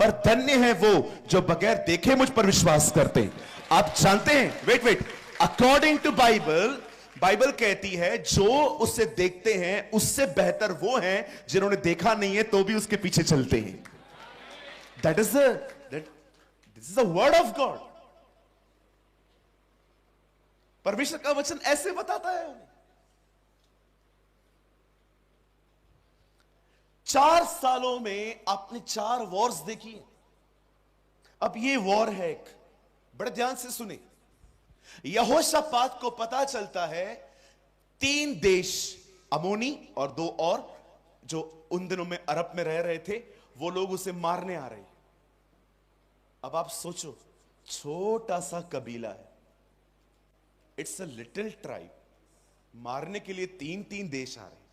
पर धन्य है वो जो बगैर देखे मुझ पर विश्वास करते हैं। आप जानते हैं, वेट, अकॉर्डिंग टू बाइबल कहती है जो उसे देखते हैं उससे बेहतर वो हैं जिन्होंने देखा नहीं है तो भी उसके पीछे चलते हैं। This is the word of God. परमेश्वर का वचन ऐसे बताता है। 4 सालों में आपने 4 वॉर्स देखी है। अब ये वॉर है एक, बड़े ध्यान से सुने। यहोशापात को पता चलता है 3 देश, अमोनी और 2 और जो उन दिनों में अरब में रह रहे थे, वो लोग उसे मारने आ रहे हैं। अब आप सोचो, छोटा सा कबीला है, इट्स अ लिटिल ट्राइब, मारने के लिए 3 देश आ रहे हैं।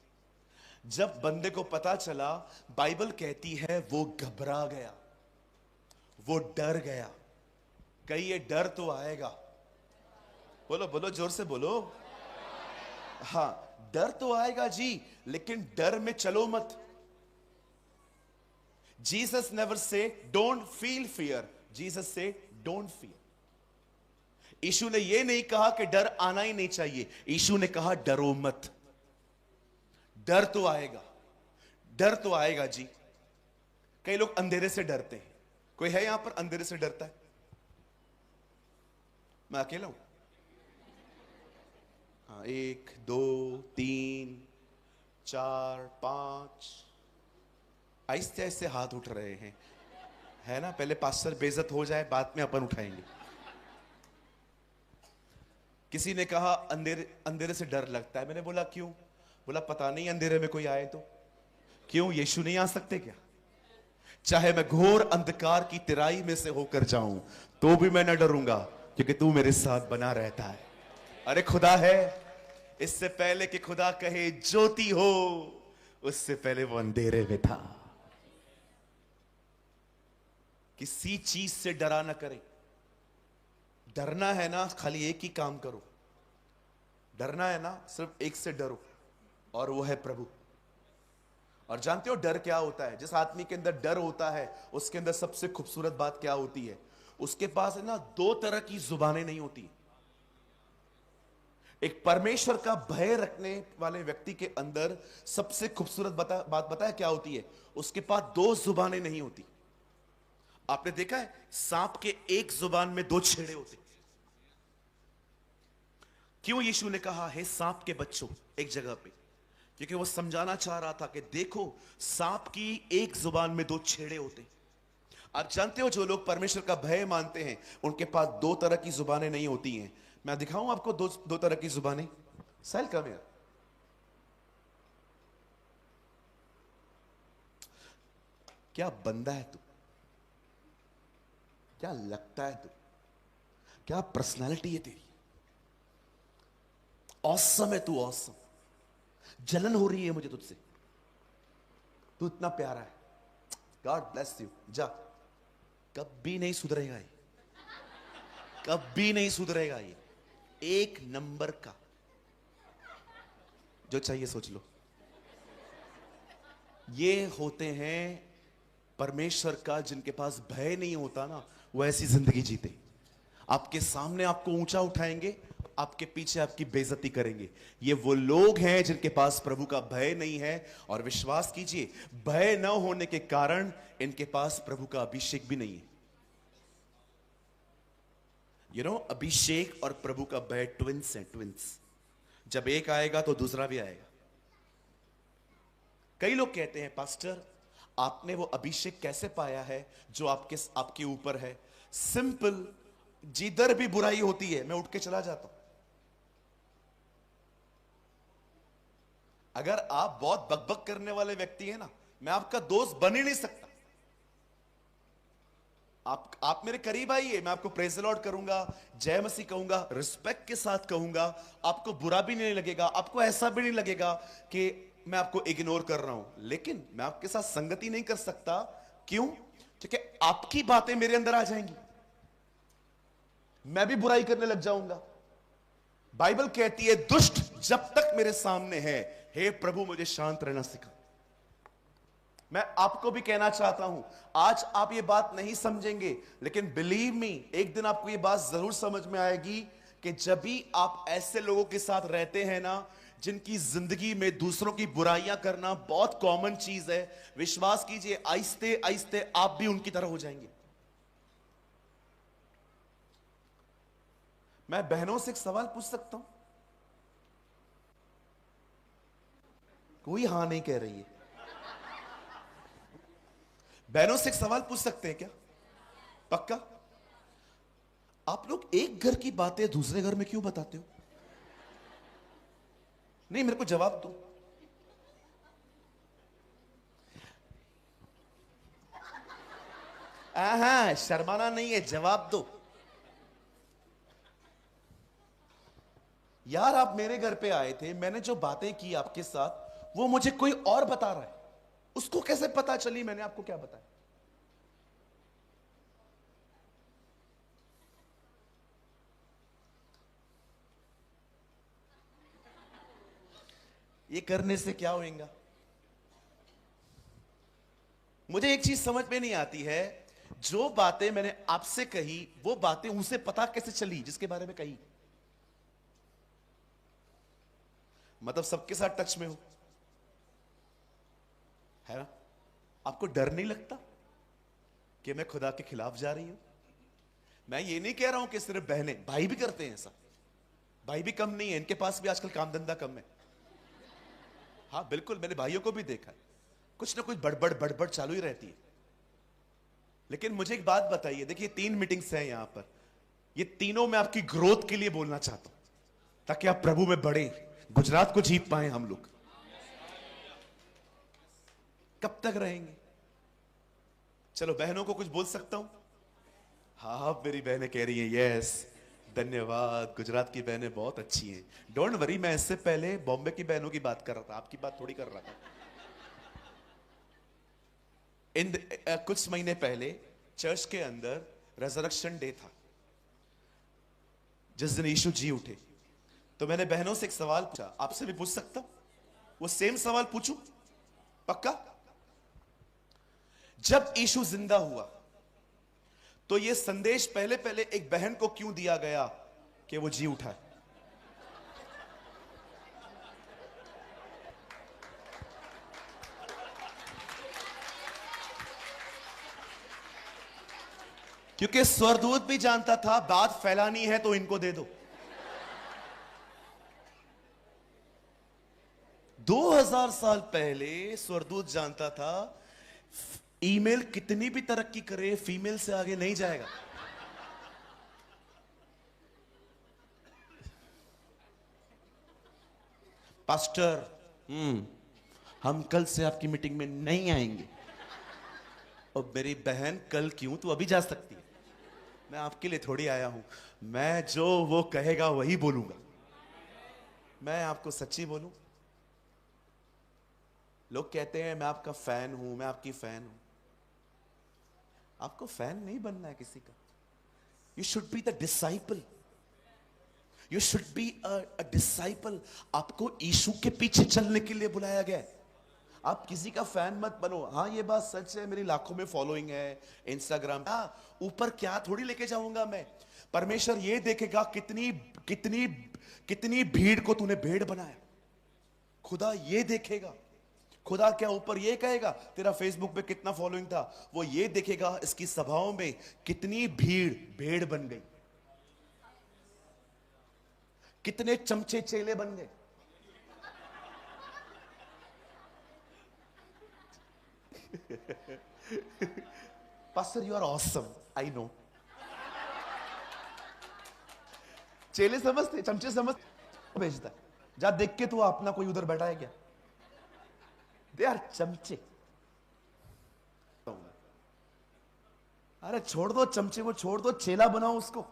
जब बंदे को पता चला, बाइबल कहती है वो घबरा गया, वो डर गया। कहीं ये डर तो आएगा, बोलो बोलो जोर से बोलो। हाँ, डर तो आएगा जी, लेकिन डर में चलो मत। Jesus never say don't feel fear, Jesus से डोंट फियर। यीशु ने यह नहीं कहा कि डर आना ही नहीं चाहिए, यीशु ने कहा डरो मत। डर तो आएगा, डर तो आएगा जी। कई लोग अंधेरे से डरते हैं। कोई है यहां पर अंधेरे से डरता है? मैं अकेला हूं? हाँ, 1 2 3 4 5, आहिस्ते आहिस्ते हाथ उठ रहे हैं, है ना? पहले पास्टर बेइज्जत हो जाए, बाद में अपन उठाएंगे। किसी ने कहा अंधेरे अंधेरे से डर लगता है। मैंने बोला क्यों? बोला पता नहीं अंधेरे में कोई आए तो। क्यों, यीशु नहीं आ सकते क्या? चाहे मैं घोर अंधकार की तिराई में से होकर जाऊं तो भी मैं न डरूंगा, क्योंकि तू मेरे साथ बना रहता है। अरे खुदा है। इससे पहले कि खुदा कहे ज्योति हो, उससे पहले वो अंधेरे में था। किसी चीज से डरा ना करे। डरना है ना, खाली एक ही काम करो। डरना है ना, सिर्फ एक से डरो, और वो है प्रभु। और जानते हो डर क्या होता है? जिस आदमी के अंदर डर होता है, उसके अंदर सबसे खूबसूरत बात क्या होती है? उसके पास है ना, दो तरह की जुबानें नहीं होती। एक परमेश्वर का भय रखने वाले व्यक्ति के अंदर सबसे खूबसूरत बात बताया क्या होती है? उसके पास दो जुबानें नहीं होती। आपने देखा है सांप के एक जुबान में दो छेड़े होते। क्यों यीशु ने कहा हे सांप के बच्चों एक जगह पे? क्योंकि वो समझाना चाह रहा था कि देखो, सांप की एक जुबान में दो छेड़े होते। आप जानते हो जो लोग परमेश्वर का भय मानते हैं, उनके पास दो तरह की जुबानें नहीं होती हैं। मैं दिखाऊं आपको दो तरह की जुबानें। साइल कम यार। क्या बंदा है तू? क्या लगता है तू? क्या पर्सनालिटी है तेरी? ऑसम है तू, ऑसम। जलन हो रही है मुझे तुझसे, तू इतना प्यारा है। God bless you. जा। कभी नहीं सुधरेगा ये, कभी नहीं सुधरेगा ये। एक नंबर का। जो चाहिए सोच लो। ये होते हैं परमेश्वर का जिनके पास भय नहीं होता ना, वो ऐसी जिंदगी जीते। आपके सामने आपको ऊंचा उठाएंगे, आपके पीछे आपकी बेइज्जती करेंगे। ये वो लोग हैं जिनके पास प्रभु का भय नहीं है। और विश्वास कीजिए, भय न होने के कारण इनके पास प्रभु का अभिषेक भी नहीं है। अभिषेक और प्रभु का भय ट्विंस हैं, ट्विंस। जब एक आएगा तो दूसरा भी आएगा। कई लोग कहते हैं पास्टर आपने वो अभिषेक कैसे पाया है जो आपके ऊपर है? सिंपल, जिधर भी बुराई होती है मैं उठ के चला जाता हूं। अगर आप बहुत बकबक करने वाले व्यक्ति हैं ना, मैं आपका दोस्त बन ही नहीं सकता। आप मेरे करीब आइए, मैं आपको प्रेज द लॉर्ड करूंगा, जय मसीह कहूंगा, रिस्पेक्ट के साथ कहूंगा। आपको बुरा भी नहीं लगेगा, आपको ऐसा भी नहीं लगेगा कि मैं आपको इग्नोर कर रहा हूं। लेकिन मैं आपके साथ संगति नहीं कर सकता। क्यों? क्योंकि आपकी बातें मेरे अंदर आ जाएंगी, मैं भी बुराई करने लग जाऊंगा। बाइबल कहती है दुष्ट जब तक मेरे सामने है, हे प्रभु मुझे शांत रहना सिखा। मैं आपको भी कहना चाहता हूं, आज आप ये बात नहीं समझेंगे, लेकिन बिलीव मी, एक दिन आपको ये बात जरूर समझ में आएगी कि जब भी आप ऐसे लोगों के साथ रहते हैं ना, जिनकी जिंदगी में दूसरों की बुराइयां करना बहुत कॉमन चीज है, विश्वास कीजिए आहिस्ते आहिस्ते आप भी उनकी तरह हो जाएंगे। मैं बहनों से एक सवाल पूछ सकता हूं? कोई हां नहीं कह रही है। बहनों से एक सवाल पूछ सकते हैं क्या? पक्का? आप लोग एक घर की बातें दूसरे घर में क्यों बताते हो? नहीं, मेरे को जवाब दो। हाँ, शर्माना नहीं है, जवाब दो। यार आप मेरे घर पे आए थे, मैंने जो बातें की आपके साथ वो मुझे कोई और बता रहा है। उसको कैसे पता चली? मैंने आपको क्या बताया? ये करने से क्या होगा? मुझे एक चीज समझ में नहीं आती है, जो बातें मैंने आपसे कही वो बातें उसे पता कैसे चली जिसके बारे में कही? मतलब सबके साथ टच में हो, है ना? आपको डर नहीं लगता कि मैं खुदा के खिलाफ जा रही हूं? मैं ये नहीं कह रहा हूं कि सिर्फ बहनें, भाई भी करते हैं ऐसा। भाई भी कम नहीं है, इनके पास भी आजकल काम धंधा कम है। हाँ बिल्कुल, मैंने भाइयों को भी देखा है, कुछ ना कुछ बड़बड़ बड़बड़ चालू ही रहती है। लेकिन मुझे एक बात बताइए, देखिए 3 मीटिंग्स हैं यहां पर, ये तीनों मैं आपकी ग्रोथ के लिए बोलना चाहता हूं, ताकि आप प्रभु में बढ़े, गुजरात को जीत पाए हम लोग। कब तक रहेंगे? चलो बहनों को कुछ बोल सकता हूं? हाँ मेरी बहनें कह रही हैं यस, धन्यवाद, गुजरात की बहनें बहुत अच्छी हैं। डोंट वरी, मैं इससे पहले बॉम्बे की बहनों की बात कर रहा था, आपकी बात थोड़ी कर रहा था। कुछ महीने पहले चर्च के अंदर रेजरेक्शन डे था, जिस दिन यीशु जी उठे। तो मैंने बहनों से एक सवाल पूछा, आपसे भी पूछ सकता हूं? वो सेम सवाल पूछूं? पक्का? जब यीशु जिंदा हुआ तो यह संदेश पहले पहले एक बहन को क्यों दिया गया कि वो जी उठा है? क्योंकि स्वर्गदूत भी जानता था बात फैलानी है तो इनको दे दो। 2000 साल पहले स्वर्गदूत जानता था ईमेल कितनी भी तरक्की करे फीमेल से आगे नहीं जाएगा। पास्टर, हम कल से आपकी मीटिंग में नहीं आएंगे। और मेरी बहन कल क्यों, तू अभी जा सकती है, मैं आपके लिए थोड़ी आया हूं। मैं जो वो कहेगा वही बोलूंगा। मैं आपको सच्ची बोलूं, लोग कहते हैं मैं आपका फैन हूं, मैं आपकी फैन हूं। आपको फैन नहीं बनना है किसी का। You should be the disciple, you should be a disciple. आपको यीशु के पीछे चलने के लिए बुलाया गया है। आप किसी का फैन मत बनो। हाँ ये बात सच है, मेरी लाखों में फॉलोइंग है इंस्टाग्राम। हाँ ऊपर क्या थोड़ी लेके जाऊंगा मैं। परमेश्वर ये देखेगा कितनी कितनी कितनी भीड़ को तूने भेड़ बनाया। खुदा ये देखेगा। खुदा क्या ऊपर ये कहेगा तेरा फेसबुक पे कितना फॉलोइंग था, वो ये देखेगा इसकी सभाओं में कितनी भीड़ भेड़ बन गई, कितने चमचे चेले बन गए। Pastor you are awesome, I know. चेले समझते, चमचे समझते, भेजता है जा देख के, तू अपना कोई उधर बैठा है क्या? दे आर चमचे। अरे छोड़ दो चमचे को, छोड़ दो, चेला बनाओ उसको।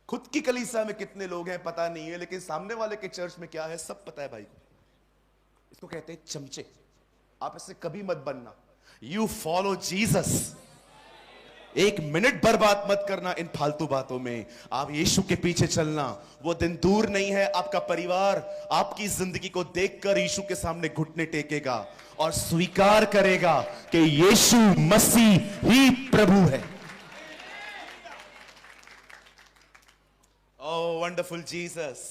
खुद की कलीसिया में कितने लोग हैं पता नहीं है, लेकिन सामने वाले के चर्च में क्या है सब पता है भाई को। इसको कहते हैं चमचे। आप इससे कभी मत बनना। You follow Jesus. एक मिनट बर्बाद मत करना इन फालतू बातों में। आप यीशु के पीछे चलना। वो दिन दूर नहीं है, आपका परिवार आपकी जिंदगी को देखकर यीशु के सामने घुटने टेकेगा और स्वीकार करेगा कि यीशु मसीह ही प्रभु है। ओह वंडरफुल जीसस।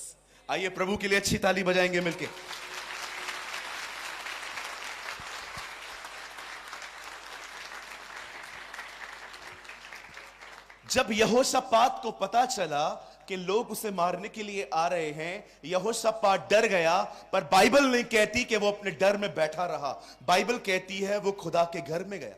आइए प्रभु के लिए अच्छी ताली बजाएंगे मिलके। जब यहोशापात को पता चला कि लोग उसे मारने के लिए आ रहे हैं, यहोशापात डर गया। पर बाइबल नहीं कहती कि वो अपने डर में बैठा रहा। बाइबल कहती है वो खुदा के घर में गया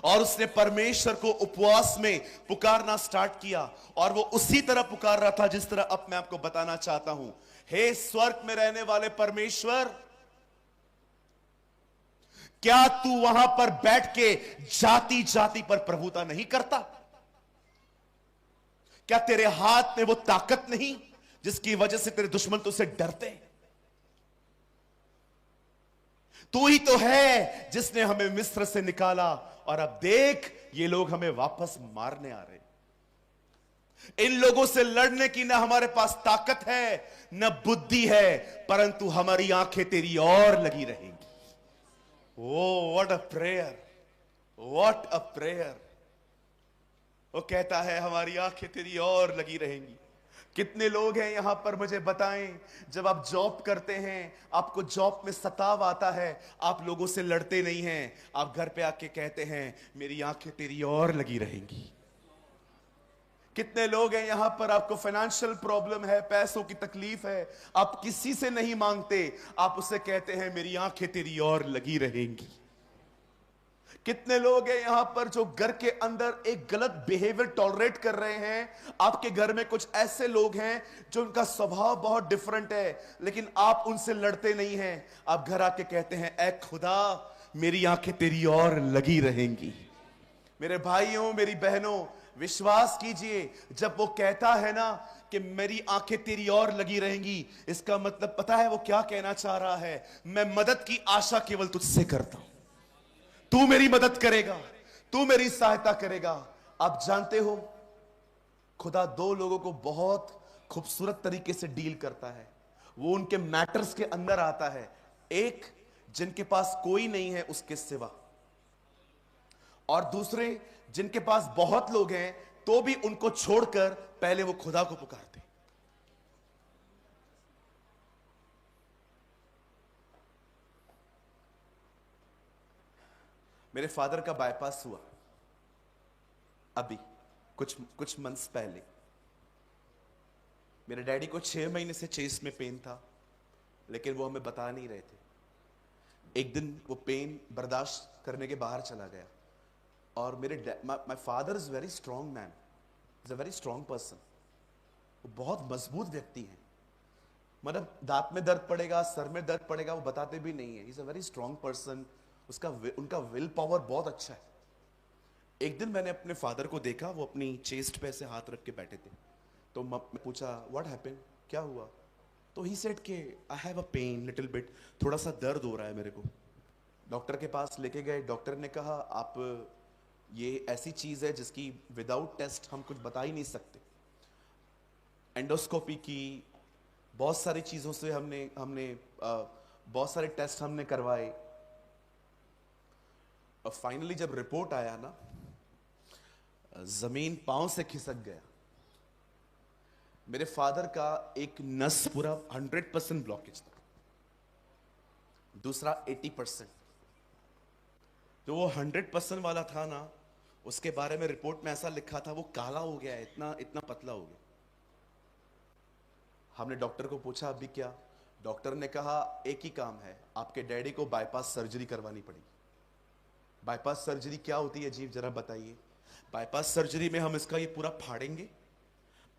और उसने परमेश्वर को उपवास में पुकारना स्टार्ट किया। और वो उसी तरह पुकार रहा था जिस तरह अब मैं आपको बताना चाहता हूं। हे स्वर्ग में रहने वाले परमेश्वर, क्या तू वहां पर बैठ के जाति जाति पर प्रभुता नहीं करता? क्या तेरे हाथ में वो ताकत नहीं जिसकी वजह से तेरे दुश्मन तुझसे डरते हैं? तू ही तो है जिसने हमें मिस्र से निकाला और अब देख ये लोग हमें वापस मारने आ रहे। इन लोगों से लड़ने की ना हमारे पास ताकत है न बुद्धि है, परंतु हमारी आंखें तेरी ओर लगी रहेंगी। Oh what a prayer, what a prayer. वो कहता है हमारी आंखें तेरी ओर लगी रहेंगी। कितने लोग हैं यहां पर, मुझे बताएं, जब आप जॉब करते हैं, आपको जॉब में सताव आता है, आप लोगों से लड़ते नहीं हैं, आप घर पे आके कहते हैं मेरी आंखें तेरी ओर लगी रहेंगी। कितने लोग हैं यहां पर, आपको फाइनेंशियल प्रॉब्लम है, पैसों की तकलीफ है, आप किसी से नहीं मांगते, आप उससे कहते हैं मेरी आंखें तेरी ओर लगी रहेंगी। कितने लोग हैं यहां पर जो घर के अंदर एक गलत बिहेवियर टॉलरेट कर रहे हैं। आपके घर में कुछ ऐसे लोग हैं जो उनका स्वभाव बहुत डिफरेंट है, लेकिन आप उनसे लड़ते नहीं हैं। आप घर आके कहते हैं ऐ खुदा मेरी आंखें तेरी ओर लगी रहेंगी। मेरे भाइयों मेरी बहनों, विश्वास कीजिए, जब वो कहता है ना कि मेरी आंखें तेरी ओर लगी रहेंगी, इसका मतलब पता है वो क्या कहना चाह रहा है? मैं मदद की आशा केवल तुझसे करता हूं, तू मेरी मदद करेगा, तू मेरी सहायता करेगा। आप जानते हो, खुदा दो लोगों को बहुत खूबसूरत तरीके से डील करता है। वो उनके मैटर्स के अंदर आता है। एक जिनके पास कोई नहीं है उसके सिवा, और दूसरे जिनके पास बहुत लोग हैं तो भी उनको छोड़कर पहले वो खुदा को पुकारते। मेरे फादर का बाईपास हुआ अभी कुछ कुछ मंथ्स पहले। मेरे डैडी को 6 महीने से चेस्ट में पेन था, लेकिन वो हमें बता नहीं रहे थे। एक दिन वो पेन बर्दाश्त करने के बाहर चला गया, और मेरे my father is very strong man, is a very strong person. वो बहुत मजबूत व्यक्ति हैं, मतलब दांत में दर्द पड़ेगा, सर में दर्द पड़ेगा, वो बताते भी नहीं है। Is a very strong person. उनका विल पावर बहुत अच्छा है। एक दिन मैंने अपने फादर को देखा, वो अपनी चेस्ट पे ऐसे हाथ रख के बैठे थे। तो मैं पूछा व्हाट हैपेंड, क्या हुआ? तो ही सेड के I have a pain little bit, थोड़ा सा दर्द हो रहा है मेरे को। डॉक्टर के पास लेके गए, डॉक्टर ने कहा आप ये ऐसी चीज है जिसकी विदाउट टेस्ट हम कुछ बता ही नहीं सकते। एंडोस्कोपी की, बहुत सारी चीजों से हमने हमने बहुत सारे टेस्ट हमने करवाए, और फाइनली जब रिपोर्ट आया ना, जमीन पांव से खिसक गया। मेरे फादर का एक नस पूरा 100% ब्लॉकेज था, दूसरा 80%। जो वो 100% वाला था ना, उसके बारे में रिपोर्ट में ऐसा लिखा था वो काला हो गया, इतना इतना पतला हो गया। हमने डॉक्टर को पूछा अभी क्या? डॉक्टर ने कहा एक ही काम है, आपके डैडी को बाईपास सर्जरी करवानी पड़ेगी। बाईपास सर्जरी क्या होती है जी, जरा बताइए। बाईपास सर्जरी में हम इसका ये पूरा फाड़ेंगे,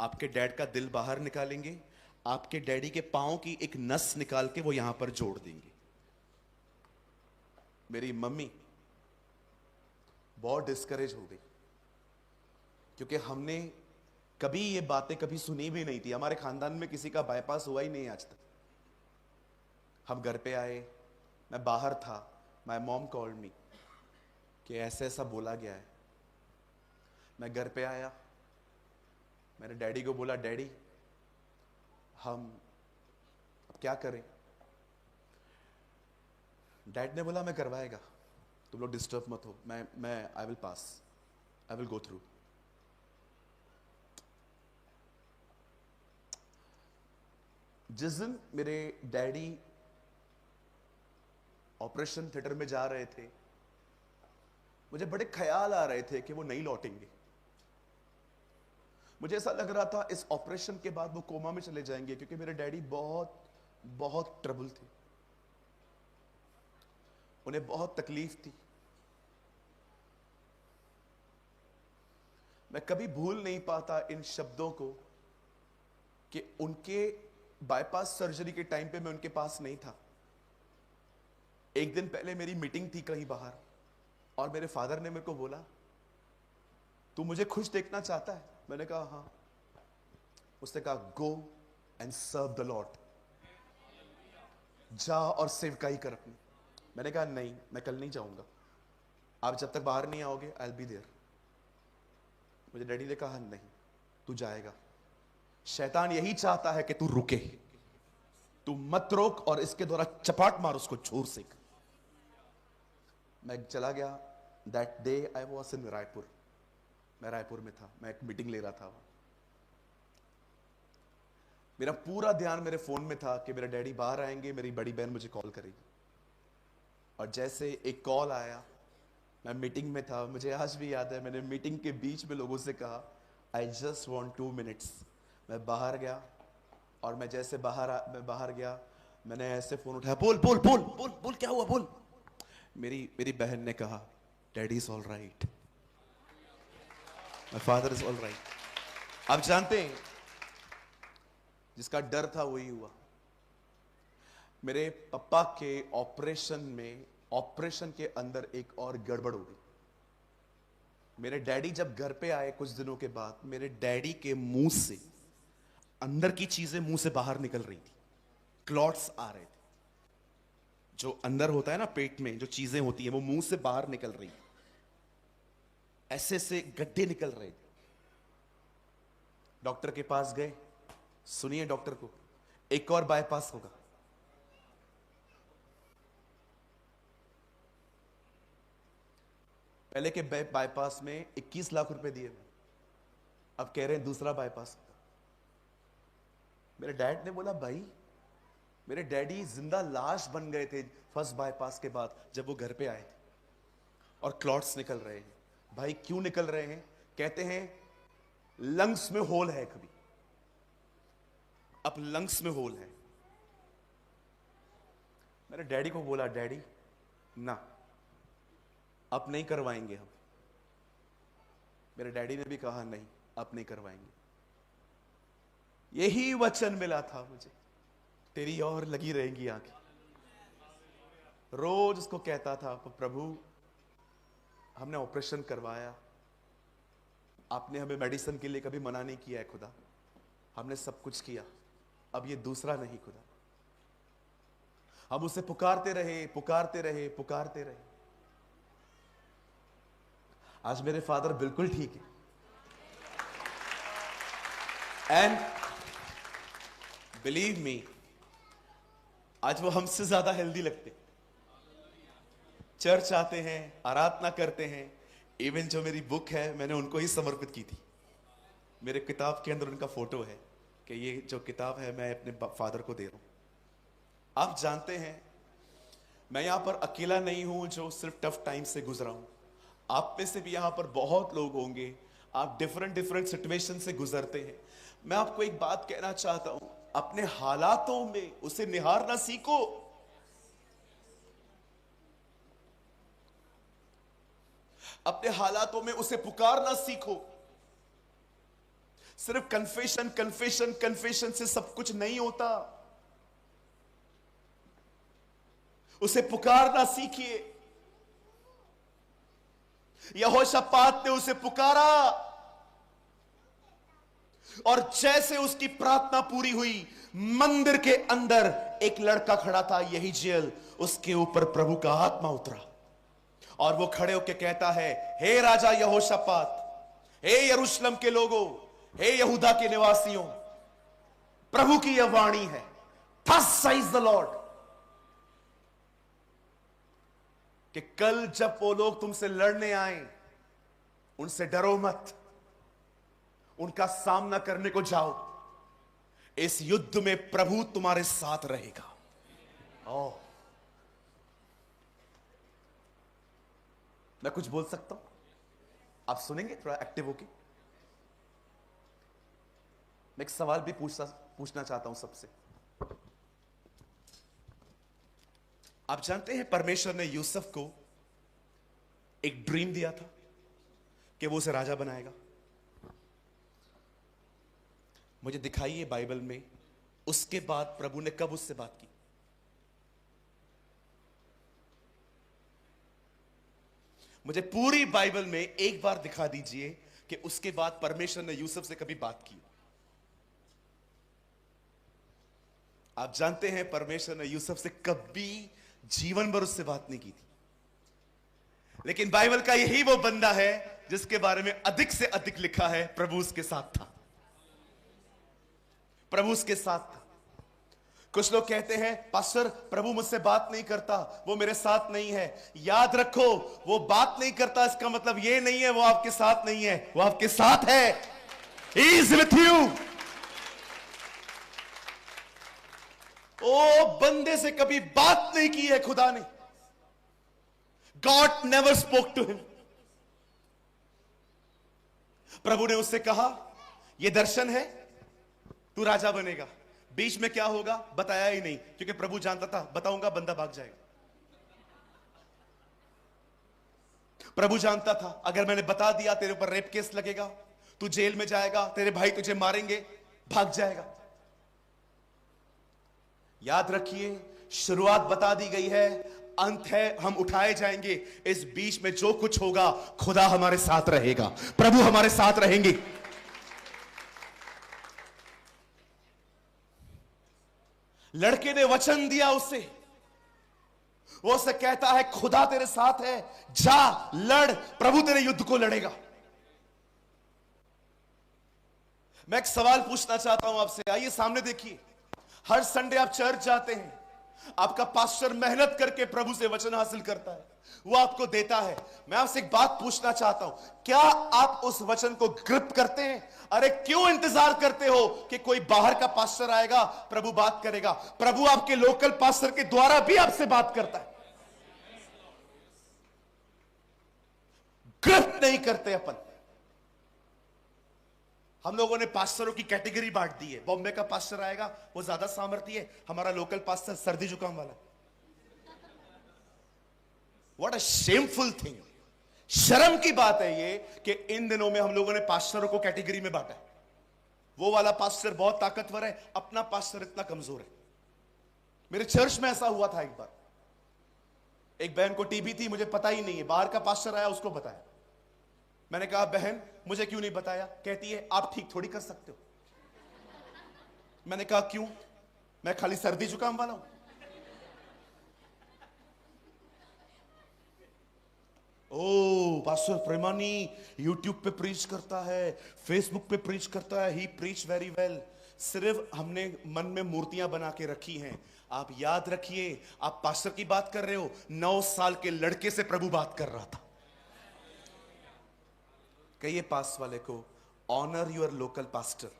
आपके डैड का दिल बाहर निकालेंगे, आपके डैडी के पांव की एक नस निकाल के वो यहां पर जोड़ देंगे। मेरी मम्मी बहुत डिस्करेज हो गई, क्योंकि हमने कभी ये बातें कभी सुनी भी नहीं थी। हमारे खानदान में किसी का बाईपास हुआ ही नहीं आज तक। हम घर पे आए, मैं बाहर था, माय मॉम कॉल्ड मी कि ऐसे ऐसा बोला गया है। मैं घर पे आया, मैंने डैडी को बोला डैडी हम अब क्या करें? डैड ने बोला मैं करवाएगा, तुम लोग डिस्टर्ब मत हो, मैं I will pass, I will go through. जिस दिन मेरे डैडी ऑपरेशन थिएटर में जा रहे थे, मुझे बड़े ख्याल आ रहे थे कि वो नहीं लौटेंगे। मुझे ऐसा लग रहा था इस ऑपरेशन के बाद वो कोमा में चले जाएंगे, क्योंकि मेरे डैडी बहुत बहुत ट्रबल थे, उन्हें बहुत तकलीफ थी। मैं कभी भूल नहीं पाता इन शब्दों को कि उनके बाईपास सर्जरी के टाइम पे मैं उनके पास नहीं था। एक दिन पहले मेरी मीटिंग थी कहीं बाहर, और मेरे फादर ने मेरे को बोला तू मुझे खुश देखना चाहता है? मैंने कहा हाँ। उसने कहा go and serve the Lord, जा और सेवकाई कर अपनी। मैंने कहा नहीं, मैं कल नहीं जाऊंगा, आप जब तक बाहर नहीं आओगे आई विल बी देयर। मुझे डैडी ने कहा नहीं, तू जाएगा। शैतान यही चाहता है कि तू रुके, तू मत रोक और इसके द्वारा चपाट मार उसको जोर से। मैं चला गया। That day I was in Raipur. मैं रायपुर में था, मैं एक मीटिंग ले रहा था। मेरा पूरा ध्यान मेरे फोन में था कि मेरे डैडी बाहर आएंगे, मेरी बड़ी बहन मुझे कॉल करेगी। और जैसे एक कॉल आया, मैं मीटिंग में था, मुझे आज भी याद है, मैंने मीटिंग के बीच में लोगों से कहा आई जस्ट वॉन्ट 2 मिनट्स। मैं बाहर गया और मैं जैसे मैं बाहर गया, मैंने ऐसे फोन उठाया, बोल बोल बोल बोल बोल क्या हुआ बोल। मेरी बहन ने कहा daddy is all right, my father is all right. आप जानते हैं जिसका डर था वही हुआ। मेरे पापा के ऑपरेशन के अंदर एक और गड़बड़ हो गई। मेरे डैडी जब घर पे आए कुछ दिनों के बाद, मेरे डैडी के मुंह से अंदर की चीजें मुंह से बाहर निकल रही थी, क्लॉट्स आ रहे थे। जो अंदर होता है ना पेट में जो चीजें होती है वो मुंह से बाहर निकल रही, ऐसे से गड्ढे निकल रहे थे। डॉक्टर के पास गए, सुनिए डॉक्टर को, एक और बाईपास होगा। पहले के बाईपास में 21 लाख रुपए दिए, अब कह रहे हैं दूसरा बाईपास। मेरे डैड ने बोला भाई, मेरे डैडी जिंदा लाश बन गए थे फर्स्ट बाईपास के बाद जब वो घर पे आए थे, और क्लॉट्स निकल रहे हैं। भाई क्यों निकल रहे हैं? कहते हैं लंग्स में होल है। कभी अब लंग्स में होल है। मेरे डैडी को बोला डैडी ना, अब नहीं करवाएंगे हम। मेरे डैडी ने भी कहा नहीं, अब नहीं करवाएंगे। यही वचन मिला था मुझे, तेरी और लगी रहेंगी आंखें। रोज उसको कहता था प्रभु हमने ऑपरेशन करवाया, आपने हमें मेडिसिन के लिए कभी मना नहीं किया है खुदा, हमने सब कुछ किया, अब ये दूसरा नहीं खुदा। हम उसे पुकारते रहे पुकारते रहे पुकारते रहे। आज मेरे फादर बिल्कुल ठीक है, एंड बिलीव मी आज वो हमसे ज्यादा हेल्दी लगते। चर्च आते हैं, आराधना करते हैं। इवन जो मेरी बुक है मैंने उनको ही समर्पित की थी। मेरे किताब के अंदर उनका फोटो है कि ये जो किताब है मैं अपने फादर को दे रहा हूं। आप जानते हैं मैं यहां पर अकेला नहीं हूं जो सिर्फ टफ टाइम से गुजरा हूं। आप में से भी यहां पर बहुत लोग होंगे, आप डिफरेंट सिचुएशन से गुजरते हैं। मैं आपको एक बात कहना चाहता हूं, अपने हालातों में उसे निहारना सीखो। अपने हालातों में उसे पुकारना सीखो। सिर्फ कन्फेशन कन्फेशन कन्फेशन से सब कुछ नहीं होता। उसे पुकारना सीखिए। यहोशापात ने उसे पुकारा और जैसे उसकी प्रार्थना पूरी हुई, मंदिर के अंदर एक लड़का खड़ा था, यही जेल, उसके ऊपर प्रभु का आत्मा उतरा और वो खड़े होकर कहता है, हे राजा यहोशापात, हे यरूशलेम के लोगों, हे यहूदा के निवासियों, प्रभु की यह वाणी है, थस सेज द लॉर्ड, कि कल जब वो लोग तुमसे लड़ने आए उनसे डरो मत, उनका सामना करने को जाओ। इस युद्ध में प्रभु तुम्हारे साथ रहेगा। ओह, मैं कुछ बोल सकता हूं, आप सुनेंगे थोड़ा एक्टिव होके? मैं एक सवाल भी पूछना चाहता हूं सबसे। आप जानते हैं परमेश्वर ने यूसुफ को एक ड्रीम दिया था कि वो उसे राजा बनाएगा। मुझे दिखाइए बाइबल में उसके बाद प्रभु ने कब उससे बात की। मुझे पूरी बाइबल में एक बार दिखा दीजिए कि उसके बाद परमेश्वर ने यूसुफ से कभी बात की। आप जानते हैं परमेश्वर ने यूसुफ से कभी जीवन भर उससे बात नहीं की थी, लेकिन बाइबल का यही वो बंदा है जिसके बारे में अधिक से अधिक लिखा है प्रभु उसके साथ था। प्रभु उसके साथ था। कुछ लोग कहते हैं पास्टर प्रभु मुझसे बात नहीं करता, वो मेरे साथ नहीं है। याद रखो, वो बात नहीं करता इसका मतलब ये नहीं है वो आपके साथ नहीं है, वो आपके साथ है। He is with you। ओ बंदे से कभी बात नहीं की है खुदा ने। God never spoke to him। प्रभु ने उससे कहा यह दर्शन है, तू राजा बनेगा। बीच में क्या होगा बताया ही नहीं, क्योंकि प्रभु जानता था बताऊंगा बंदा भाग जाएगा। प्रभु जानता था अगर मैंने बता दिया तेरे ऊपर रेप केस लगेगा, तू जेल में जाएगा, तेरे भाई तुझे मारेंगे, भाग जाएगा। याद रखिए, शुरुआत बता दी गई है, अंत है हम उठाए जाएंगे। इस बीच में जो कुछ होगा खुदा हमारे साथ रहेगा, प्रभु हमारे साथ रहेंगे। लड़के ने वचन दिया उससे, वो उससे कहता है खुदा तेरे साथ है, जा लड़, प्रभु तेरे युद्ध को लड़ेगा। मैं एक सवाल पूछना चाहता हूं आपसे, आइए सामने देखिए। हर संडे आप चर्च जाते हैं, आपका पास्टर मेहनत करके प्रभु से वचन हासिल करता है, वो आपको देता है। मैं आपसे एक बात पूछना चाहता हूं, क्या आप उस वचन को ग्रिप करते हैं? अरे क्यों इंतजार करते हो कि कोई बाहर का पास्टर आएगा प्रभु बात करेगा? प्रभु आपके लोकल पास्टर के द्वारा भी आपसे बात करता है। ग्रिप नहीं करते अपन। हम लोगों ने पास्टरों की कैटेगरी बांट दी है। बॉम्बे का पास्टर आएगा वो ज्यादा सामर्थ्य है, हमारा लोकल पास्टर सर्दी जुकाम वाला। What a shameful thing. शर्म की बात है ये कि इन दिनों में हम लोगों ने पास्टरों को कैटेगरी में बांटा है। वो वाला पास्टर बहुत ताकतवर है, अपना पास्टर इतना कमजोर है। मेरे चर्च में ऐसा हुआ था एक बार, एक बहन को टीबी थी, मुझे पता ही नहीं है, बाहर का पास्टर आया उसको बताया। मैंने कहा बहन मुझे क्यों नहीं बताया? कहती है आप ठीक थोड़ी कर सकते हो। मैंने कहा क्यों? मैं खाली सर्दी जुकाम वाला हूं। ओ पास्टर प्रेमानी यूट्यूब पे प्रीच करता है, फेसबुक पे प्रीच करता है, ही प्रीच वेरी वेल। सिर्फ हमने मन में मूर्तियां बना के रखी हैं। आप याद रखिए, आप पास्टर की बात कर रहे हो, 9 साल के लड़के से प्रभु बात कर रहा था। कहिए पास वाले को, honour your local pastor.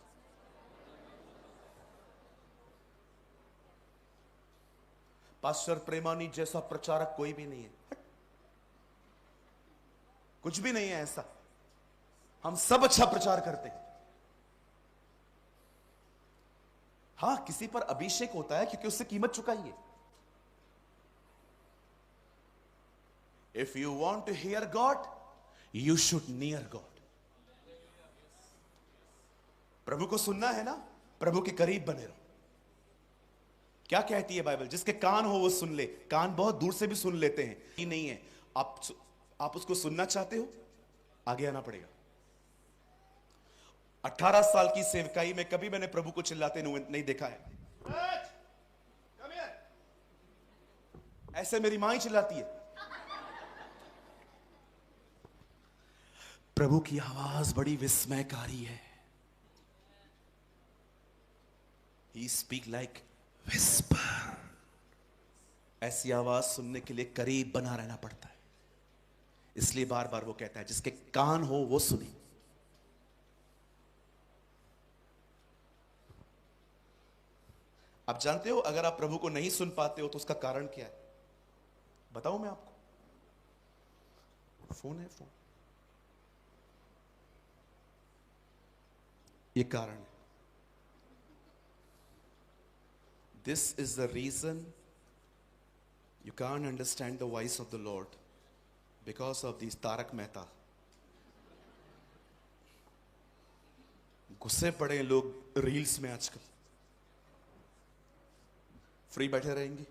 Pastor Premani जैसा प्रचारक कोई भी नहीं है, कुछ भी नहीं है ऐसा। हम सब अच्छा प्रचार करते हैं। हां, किसी पर अभिषेक होता है क्योंकि उससे कीमत चुकाई है। If you want to hear God you should near God. प्रभु को सुनना है ना, प्रभु के करीब बने रहो। क्या कहती है बाइबल? जिसके कान हो वो सुन ले। कान बहुत दूर से भी सुन लेते हैं, ये नहीं है। आप उसको सुनना चाहते हो, आगे आना पड़ेगा। 18 साल की सेवकाई में कभी मैंने प्रभु को चिल्लाते नहीं देखा है। ऐसे मेरी मां ही चिल्लाती है। प्रभु की आवाज बड़ी विस्मयकारी है। He speak like whisper। ऐसी आवाज सुनने के लिए करीब बना रहना पड़ता है। इसलिए बार बार वो कहता है जिसके कान हो वो सुने। आप जानते हो अगर आप प्रभु को नहीं सुन पाते हो तो उसका कारण क्या है? बताऊं मैं आपको? फोन है, फोन। ये कारण है। This is the reason you can't understand the voice of the Lord, because of these Tarak Mehta. गुस्से पड़े लोग रील्स में आजकल, फ्री बैठे रहेंगे,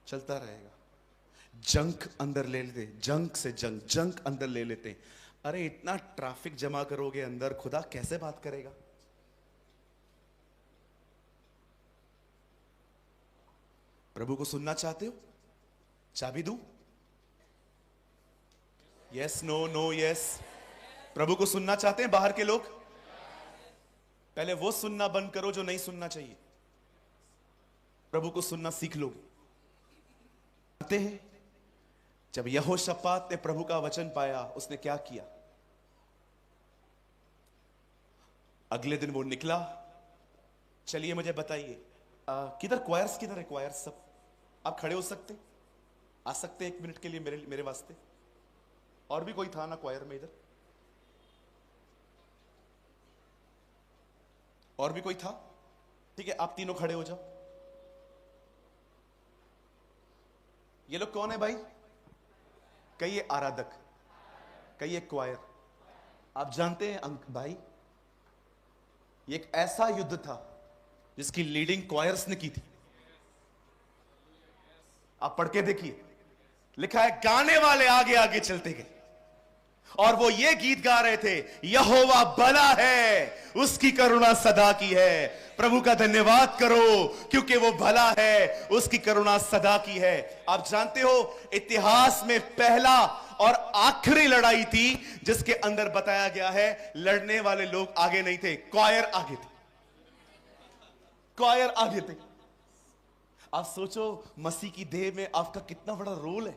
चलता रहेगा। जंक अंदर ले लेते, जंक से जंक अंदर ले लेते। अरे इतना ट्रैफिक जमा करोगे अंदर, खुदा कैसे बात करेगा? प्रभु को सुनना चाहते हो? चाबी दूं? Yes, no, no, yes. प्रभु को सुनना चाहते हैं बाहर के लोग? पहले वो सुनना बंद करो जो नहीं सुनना चाहिए, प्रभु को सुनना सीख लोगे। जानते हैं जब यहोशापात ने प्रभु का वचन पाया, उसने क्या किया? अगले दिन वो निकला। चलिए मुझे बताइए, किधर क्वायर्स, किधर है क्वायर्स? सब आप खड़े हो सकते, आ सकते 1 मिनट के लिए मेरे वास्ते? और भी कोई था ना क्वायर में इधर? और भी कोई था? ठीक है, आप तीनों खड़े हो जाओ। ये लोग कौन है भाई? कहिए आराधक, कहिए क्वायर। आप जानते हैं भाई, ये एक ऐसा युद्ध था जिसकी लीडिंग क्वायर्स ने की थी। आप पढ़ के देखिए, लिखा है गाने वाले आगे आगे चलते गए और वो ये गीत गा रहे थे, यहोवा भला है, उसकी करुणा सदा की है। प्रभु का धन्यवाद करो क्योंकि वो भला है, उसकी करुणा सदा की है। आप जानते हो इतिहास में पहला और आखिरी लड़ाई थी जिसके अंदर बताया गया है लड़ने वाले लोग आगे नहीं थे, क्वायर आगे थे। क्वायर आगे थे। आप सोचो मसीह की देह में आपका कितना बड़ा रोल है।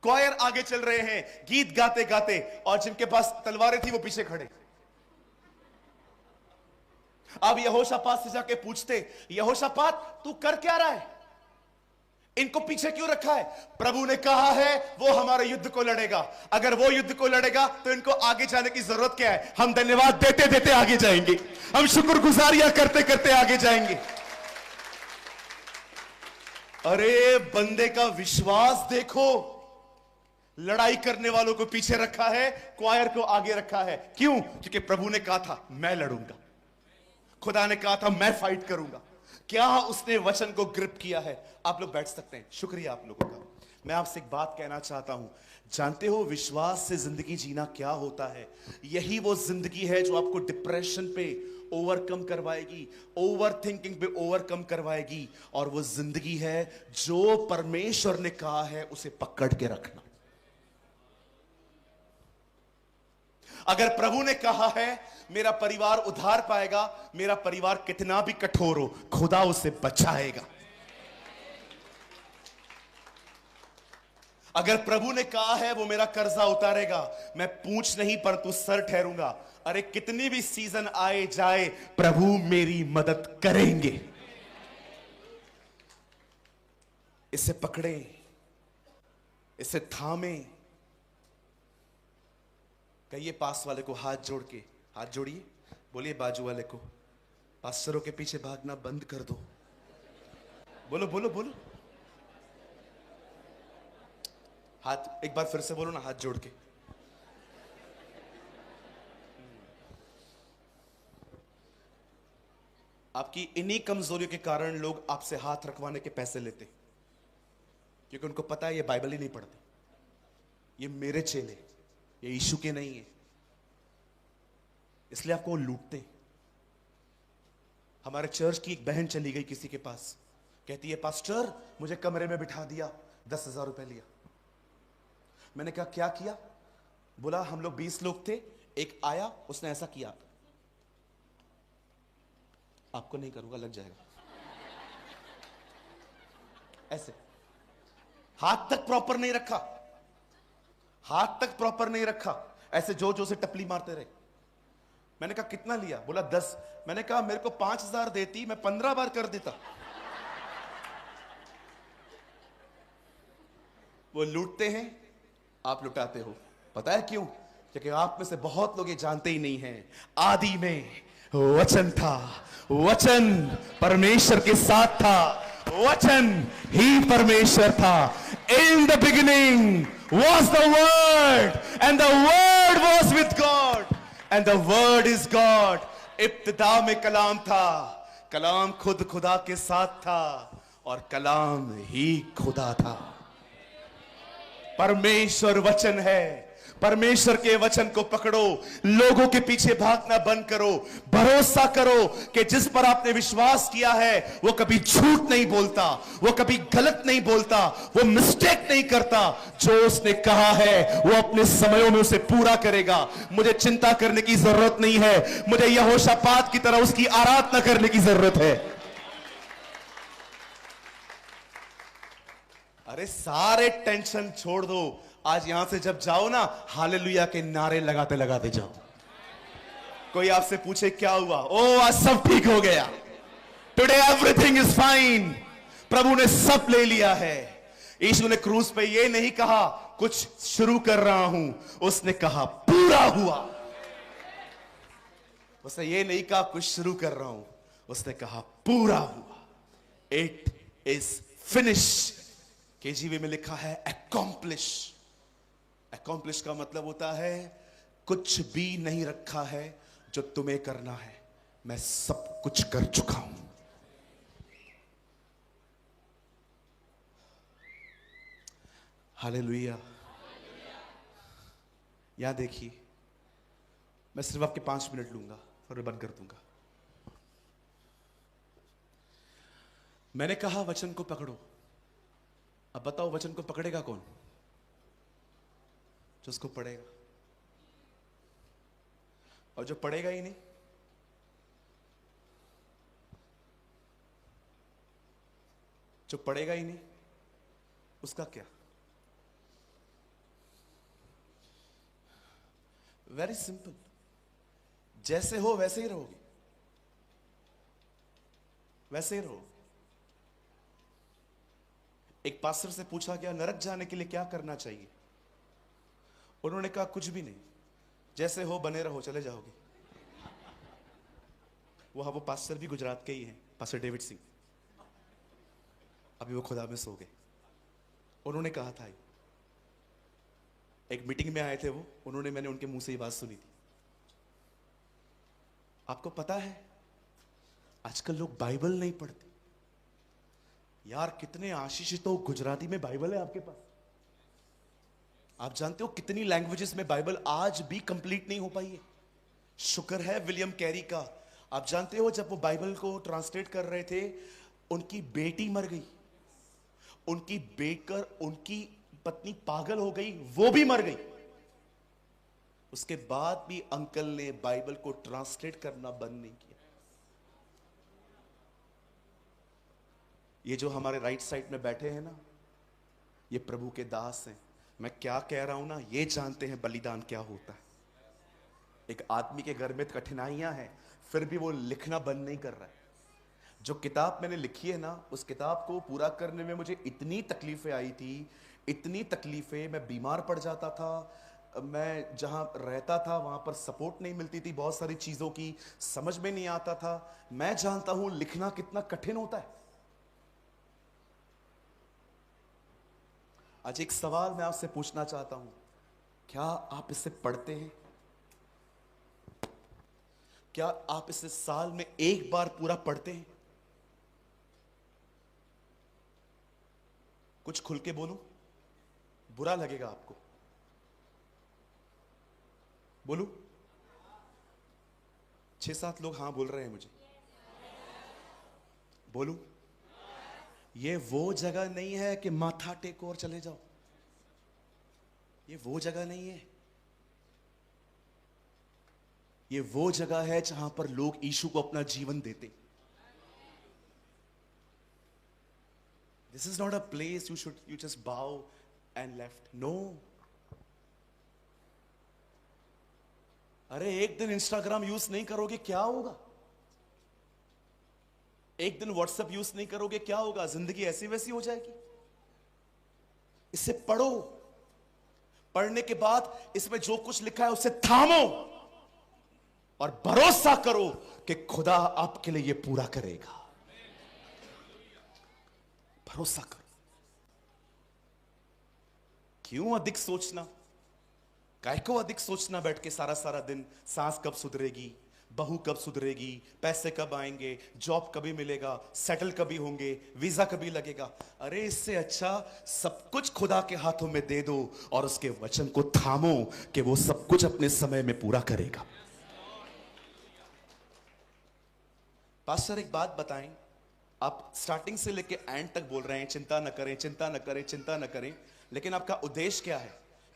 क्वायर आगे चल रहे हैं गीत गाते गाते, और जिनके पास तलवारें थी वो पीछे खड़े। अब यहोशापात से जाके पूछते, यहोशापात तू कर क्या रहा है? इनको पीछे क्यों रखा है? प्रभु ने कहा है वो हमारे युद्ध को लड़ेगा। अगर वो युद्ध को लड़ेगा तो इनको आगे जाने की जरूरत क्या है? हम धन्यवाद देते देते आगे जाएंगे, हम शुक्रगुजारियां करते करते आगे जाएंगे। अरे बंदे का विश्वास देखो, लड़ाई करने वालों को पीछे रखा है, क्वायर को आगे रखा है। क्यों? क्योंकि प्रभु ने कहा था मैं लड़ूंगा, खुदा ने कहा था मैं फाइट करूंगा। क्या उसने वचन को ग्रिप किया है? आप लोग बैठ सकते हैं। शुक्रिया आप लोगों का। मैं आपसे एक बात कहना चाहता हूं, जानते हो विश्वास से जिंदगी जीना क्या होता है? यही वो जिंदगी है जो आपको डिप्रेशन पे ओवरकम करवाएगी, ओवर थिंकिंग पे ओवरकम करवाएगी, और वो जिंदगी है जो परमेश्वर ने कहा है उसे पकड़ के रखना। अगर प्रभु ने कहा है मेरा परिवार उद्धार पाएगा, मेरा परिवार कितना भी कठोर हो, खुदा उसे बचाएगा। अगर प्रभु ने कहा है वो मेरा कर्जा उतारेगा, मैं पूंछ नहीं परंतु सर ठहरूंगा। अरे कितनी भी सीजन आए जाए प्रभु मेरी मदद करेंगे। इसे पकड़े, इसे थामे। कहिए पास वाले को हाथ जोड़ के, हाथ जोड़िए, बोलिए बाजू वाले को, पास्टरों के पीछे भागना बंद कर दो। बोलो बोलो बोलो, हाथ एक बार फिर से बोलो ना, हाथ जोड़ के। आपकी इन्हीं कमजोरियों के कारण लोग आपसे हाथ रखवाने के पैसे लेते, क्योंकि उनको पता है ये बाइबल ही नहीं पढ़ते, ये मेरे चेले, ये यीशु के नहीं है, इसलिए आपको वो लूटते। हमारे चर्च की एक बहन चली गई किसी के पास, कहती है पास्टर मुझे कमरे में बिठा दिया, 10,000 रुपए लिया। मैंने कहा क्या किया? बोला हम लोग 20 लोग थे, एक आया उसने ऐसा किया। आपको नहीं करूंगा, लग जाएगा। ऐसे हाथ तक प्रॉपर नहीं रखा, हाथ तक प्रॉपर नहीं रखा, ऐसे जो जो से टपली मारते रहे। मैंने कहा कितना लिया? बोला 10। मैंने कहा मेरे को 5,000 देती, मैं 15 बार कर देता। वो लूटते हैं, आप लुटाते हो। पता है क्यों? क्योंकि आप में से बहुत लोग ये जानते ही नहीं हैं, आदि में वचन था, वचन परमेश्वर के साथ था, वचन ही परमेश्वर था। In the beginning was the word and the word was with God and the word is God। इब्तिदा में कलाम था, कलाम खुद खुदा के साथ था और कलाम ही खुदा था। परमेश्वर वचन है, परमेश्वर के वचन को पकड़ो, लोगों के पीछे भागना बंद करो, भरोसा करो कि जिस पर आपने विश्वास किया है वो कभी झूठ नहीं बोलता, वो कभी गलत नहीं बोलता, वो मिस्टेक नहीं करता। जो उसने कहा है वो अपने समयों में उसे पूरा करेगा। मुझे चिंता करने की जरूरत नहीं है, मुझे यहोशापात की तरह उसकी आराधना करने की जरूरत है। अरे सारे टेंशन छोड़ दो, आज यहां से जब जाओ ना, हालेलुया के नारे लगाते लगाते जाओ। कोई आपसे पूछे क्या हुआ, ओ आज सब ठीक हो गया, टुडे एवरीथिंग इज फाइन, प्रभु ने सब ले लिया है। यीशु ने क्रूस पे ये नहीं कहा कुछ शुरू कर रहा हूं, उसने कहा पूरा हुआ। उसने ये नहीं कहा कुछ शुरू कर रहा हूं, उसने कहा पूरा हुआ। It is finish. केजीवी में लिखा है अकॉम्प्लिश। अकॉम्प्लिश का मतलब होता है कुछ भी नहीं रखा है जो तुम्हें करना है, मैं सब कुछ कर चुका हूं। हालेलुया। यहां देखिए, मैं सिर्फ आपके 5 मिनट लूंगा और बंद कर दूंगा। मैंने कहा वचन को पकड़ो। अब बताओ वचन को पकड़ेगा कौन? जो उसको पढ़ेगा। और जो पढ़ेगा ही नहीं, जो पढ़ेगा ही नहीं, उसका क्या? वेरी सिंपल, जैसे हो वैसे ही रहोगे, वैसे ही रहो। एक पास्टर से पूछा गया नरक जाने के लिए क्या करना चाहिए? उन्होंने कहा कुछ भी नहीं, जैसे हो बने रहो, चले जाओगे। वो पास्टर भी गुजरात के ही हैं, पास्टर डेविड सिंह। अभी वो खुदा में सो गए। उन्होंने कहा था, एक मीटिंग में आए थे वो, मैंने उनके मुंह से ये बात सुनी थी। आपको पता है आजकल लोग बाइबल नहीं पढ़ते। यार कितने आशीषित हो, गुजराती में बाइबल है आपके पास। आप जानते हो कितनी लैंग्वेजेस में बाइबल आज भी कंप्लीट नहीं हो पाई है। शुक्र है विलियम कैरी का। आप जानते हो जब वो बाइबल को ट्रांसलेट कर रहे थे, उनकी बेटी मर गई, उनकी पत्नी पागल हो गई, वो भी मर गई। उसके बाद भी अंकल ने बाइबल को ट्रांसलेट करना बंद नहीं किया। ये जो हमारे राइट साइड में बैठे हैं ना, ये प्रभु के दास हैं। मैं क्या कह रहा हूं ना, ये जानते हैं बलिदान क्या होता है। एक आदमी के घर में कठिनाइयां हैं, फिर भी वो लिखना बंद नहीं कर रहा है। जो किताब मैंने लिखी है ना, उस किताब को पूरा करने में मुझे इतनी तकलीफें आई थी, इतनी तकलीफें। मैं बीमार पड़ जाता था, मैं जहां रहता था वहां पर सपोर्ट नहीं मिलती थी, बहुत सारी चीजों की समझ में नहीं आता था। मैं जानता हूं लिखना कितना कठिन होता है। आज एक सवाल मैं आपसे पूछना चाहता हूं, क्या आप इसे पढ़ते हैं? क्या आप इसे साल में एक बार पूरा पढ़ते हैं? कुछ खुल के बोलूं, बुरा लगेगा आपको। बोलूं? 6-7 लोग हां बोल रहे हैं मुझे। बोलूं? ये वो जगह नहीं है कि माथा टेको और चले जाओ। ये वो जगह नहीं है। ये वो जगह है जहां पर लोग यीशु को अपना जीवन देते। This is not a place you just बाउ एंड लेफ्ट। नो। अरे एक दिन इंस्टाग्राम यूज नहीं करोगे क्या होगा? एक दिन व्हाट्सएप यूज नहीं करोगे क्या होगा? जिंदगी ऐसी वैसी हो जाएगी। इसे पढ़ो, पढ़ने के बाद इसमें जो कुछ लिखा है उसे थामो और भरोसा करो कि खुदा आपके लिए यह पूरा करेगा। भरोसा करो। क्यों अधिक सोचना? काय को अधिक सोचना बैठ के सारा सारा दिन, सांस कब सुधरेगी, बहू कब सुधरेगी, पैसे कब आएंगे, जॉब कभी मिलेगा, सेटल कभी होंगे, वीजा कभी लगेगा। अरे इससे अच्छा सब कुछ खुदा के हाथों में दे दो और उसके वचन को थामो कि वो सब कुछ अपने समय में पूरा करेगा। पास्टर एक बात बताएं, आप स्टार्टिंग से लेके एंड तक बोल रहे हैं चिंता न करें, चिंता न करें, चिंता न करें, लेकिन आपका उद्देश्य क्या है?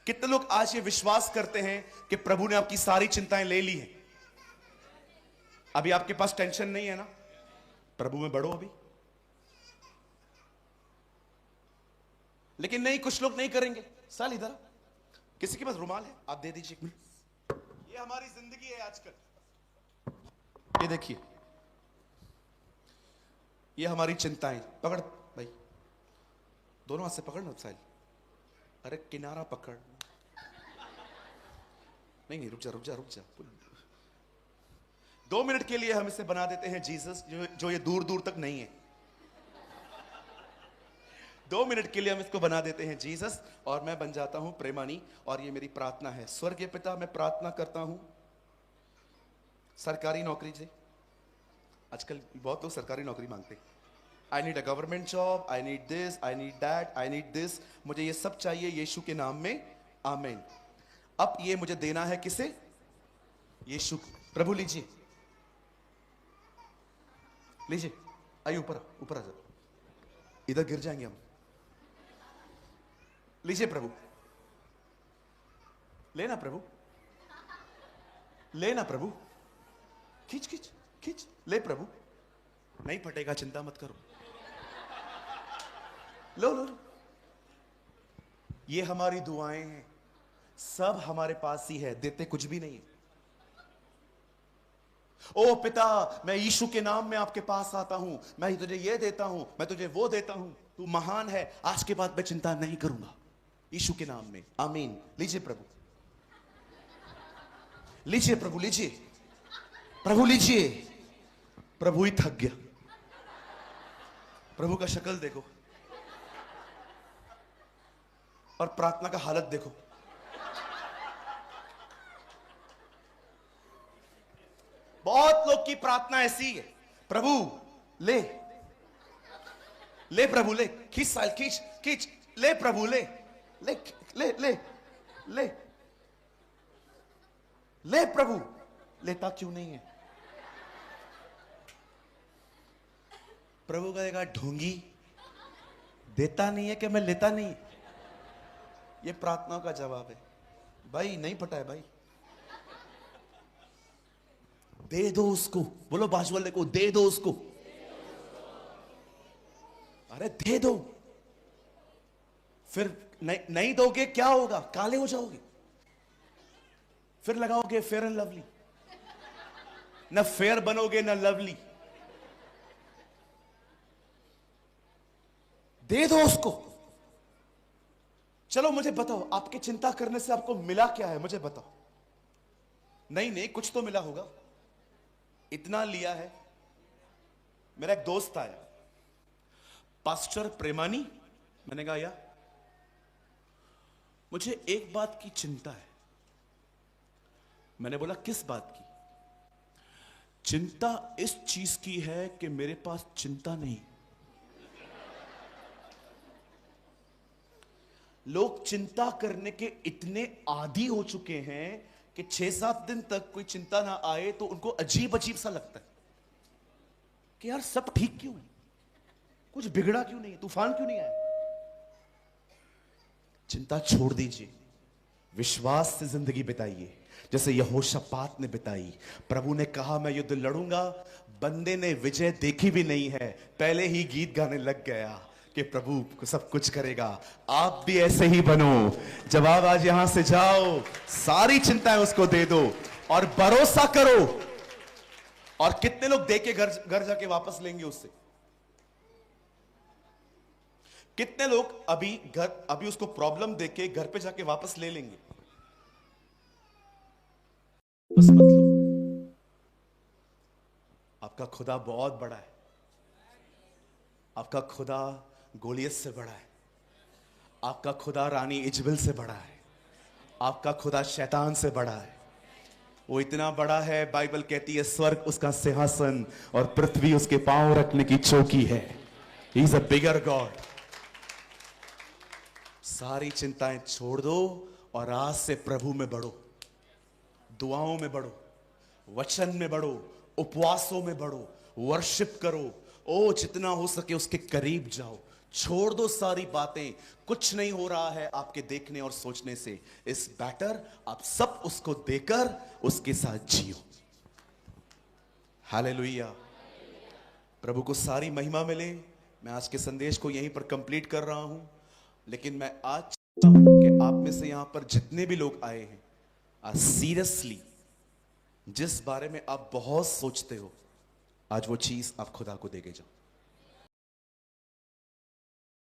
कितने लोग आज ये विश्वास करते हैं कि प्रभु ने आपकी सारी चिंताएं ले ली हैं? अभी आपके पास टेंशन नहीं है ना? प्रभु में बढ़ो अभी। लेकिन नहीं, कुछ लोग नहीं करेंगे। साल इधर, किसी के पास रुमाल है? आप दे दीजिए एक मिनट। ये हमारी जिंदगी है आजकल। ये देखिए, ये हमारी चिंताएं। पकड़ भाई, दोनों हाथ से पकड़ ना साहिल। अरे किनारा पकड़। नहीं, रुक जा रुक जा रुक जा। 2 मिनट के लिए हम इसे बना देते हैं जीसस, जो ये दूर दूर तक नहीं है। 2 मिनट के लिए हम इसको बना देते हैं जीसस और मैं बन जाता हूं प्रेमानी। और ये मेरी प्रार्थना है। स्वर्गीय पिता, मैं प्रार्थना करता हूं सरकारी नौकरी से। आजकल बहुत लोग सरकारी नौकरी मांगते हैं। I need a government job, I need this, I need that, I need this. मुझे ये सब चाहिए यीशु के नाम में, आमीन। अब ये मुझे देना है किसे? यीशु। प्रभु लीजिए, लीजिए। आइए ऊपर, ऊपर आ जाओ, इधर गिर जाएंगे हम। लीजिए प्रभु, लेना प्रभु, लेना प्रभु। खींच खींच खींच, ले प्रभु। नहीं फटेगा, चिंता मत करो। लो लो लो। ये हमारी दुआएं हैं, सब हमारे पास ही है, देते कुछ भी नहीं है। ओ पिता, मैं यीशु के नाम में आपके पास आता हूं। मैं तुझे ये देता हूं, मैं तुझे वो देता हूं। तू महान है। आज के बाद मैं चिंता नहीं करूंगा, यीशु के नाम में, आमीन। लीजिए प्रभु, लीजिए प्रभु, लीजिए प्रभु, लीजिए। प्रभु ही थक गया। प्रभु का शक्ल देखो और प्रार्थना का हालत देखो। बहुत लोग की प्रार्थना ऐसी है, प्रभु ले, ले प्रभु ले। खींच साल, खींच खींच, ले प्रभु ले, ले ले ले ले ले प्रभु। लेता क्यों नहीं है? प्रभु कहेगा ढोंगी, देता नहीं है कि मैं लेता नहीं। ये प्रार्थनाओं का जवाब है। भाई नहीं पता है भाई, दे दो उसको। बोलो बाजू वाले को, दे दो उसको। अरे दे दो। फिर नहीं दोगे क्या होगा? काले हो जाओगे। फिर लगाओगे फेयर एंड लवली, ना फेयर बनोगे ना लवली। दे दो उसको। चलो मुझे बताओ, आपके चिंता करने से आपको मिला क्या है? मुझे बताओ। नहीं नहीं, कुछ तो मिला होगा। इतना लिया है। मेरा एक दोस्त आया, पास्टर प्रेमानी। मैंने कहा या मुझे एक बात की चिंता है। मैंने बोला किस बात की? चिंता इस चीज की है कि मेरे पास चिंता नहीं। लोग चिंता करने के इतने आदी हो चुके हैं कि 6-7 दिन तक कोई चिंता ना आए तो उनको अजीब अजीब सा लगता है कि यार सब ठीक क्यों है, कुछ बिगड़ा क्यों नहीं है, तूफान क्यों नहीं आया। चिंता छोड़ दीजिए, विश्वास से जिंदगी बिताइए जैसे यहोशापात ने बिताई। प्रभु ने कहा मैं युद्ध लड़ूंगा। बंदे ने विजय देखी भी नहीं है, पहले ही गीत गाने लग गया कि प्रभु सब कुछ करेगा। आप भी ऐसे ही बनो। जब आप आज यहां से जाओ, सारी चिंताएं उसको दे दो और भरोसा करो। और कितने लोग दे के घर जाके वापस लेंगे उससे? कितने लोग अभी उसको प्रॉब्लम दे के घर पे जाके वापस ले लेंगे? बस मत लो। आपका खुदा बहुत बड़ा है। आपका खुदा गोलियत से बड़ा है। आपका खुदा रानी इजबेल से बड़ा है। आपका खुदा शैतान से बड़ा है। वो इतना बड़ा है, बाइबल कहती है स्वर्ग उसका सिंहासन और पृथ्वी उसके पांव रखने की चौकी है। He is a bigger God. सारी चिंताएं छोड़ दो और आज से प्रभु में बढ़ो, दुआओं में बढ़ो, वचन में बढ़ो, उपवासों में बढ़ो, वर्शिप करो। ओ जितना हो सके उसके करीब जाओ। छोड़ दो सारी बातें, कुछ नहीं हो रहा है आपके देखने और सोचने से। इस बैटर आप सब उसको देकर उसके साथ जियो। हालेलुया। प्रभु को सारी महिमा मिले। मैं आज के संदेश को यहीं पर कंप्लीट कर रहा हूं, लेकिन मैं आज चाहता हूं कि आप में से यहां पर जितने भी लोग आए हैं, आज सीरियसली जिस बारे में आप बहुत सोचते हो, आज वो चीज आप खुदा को देके जाओ।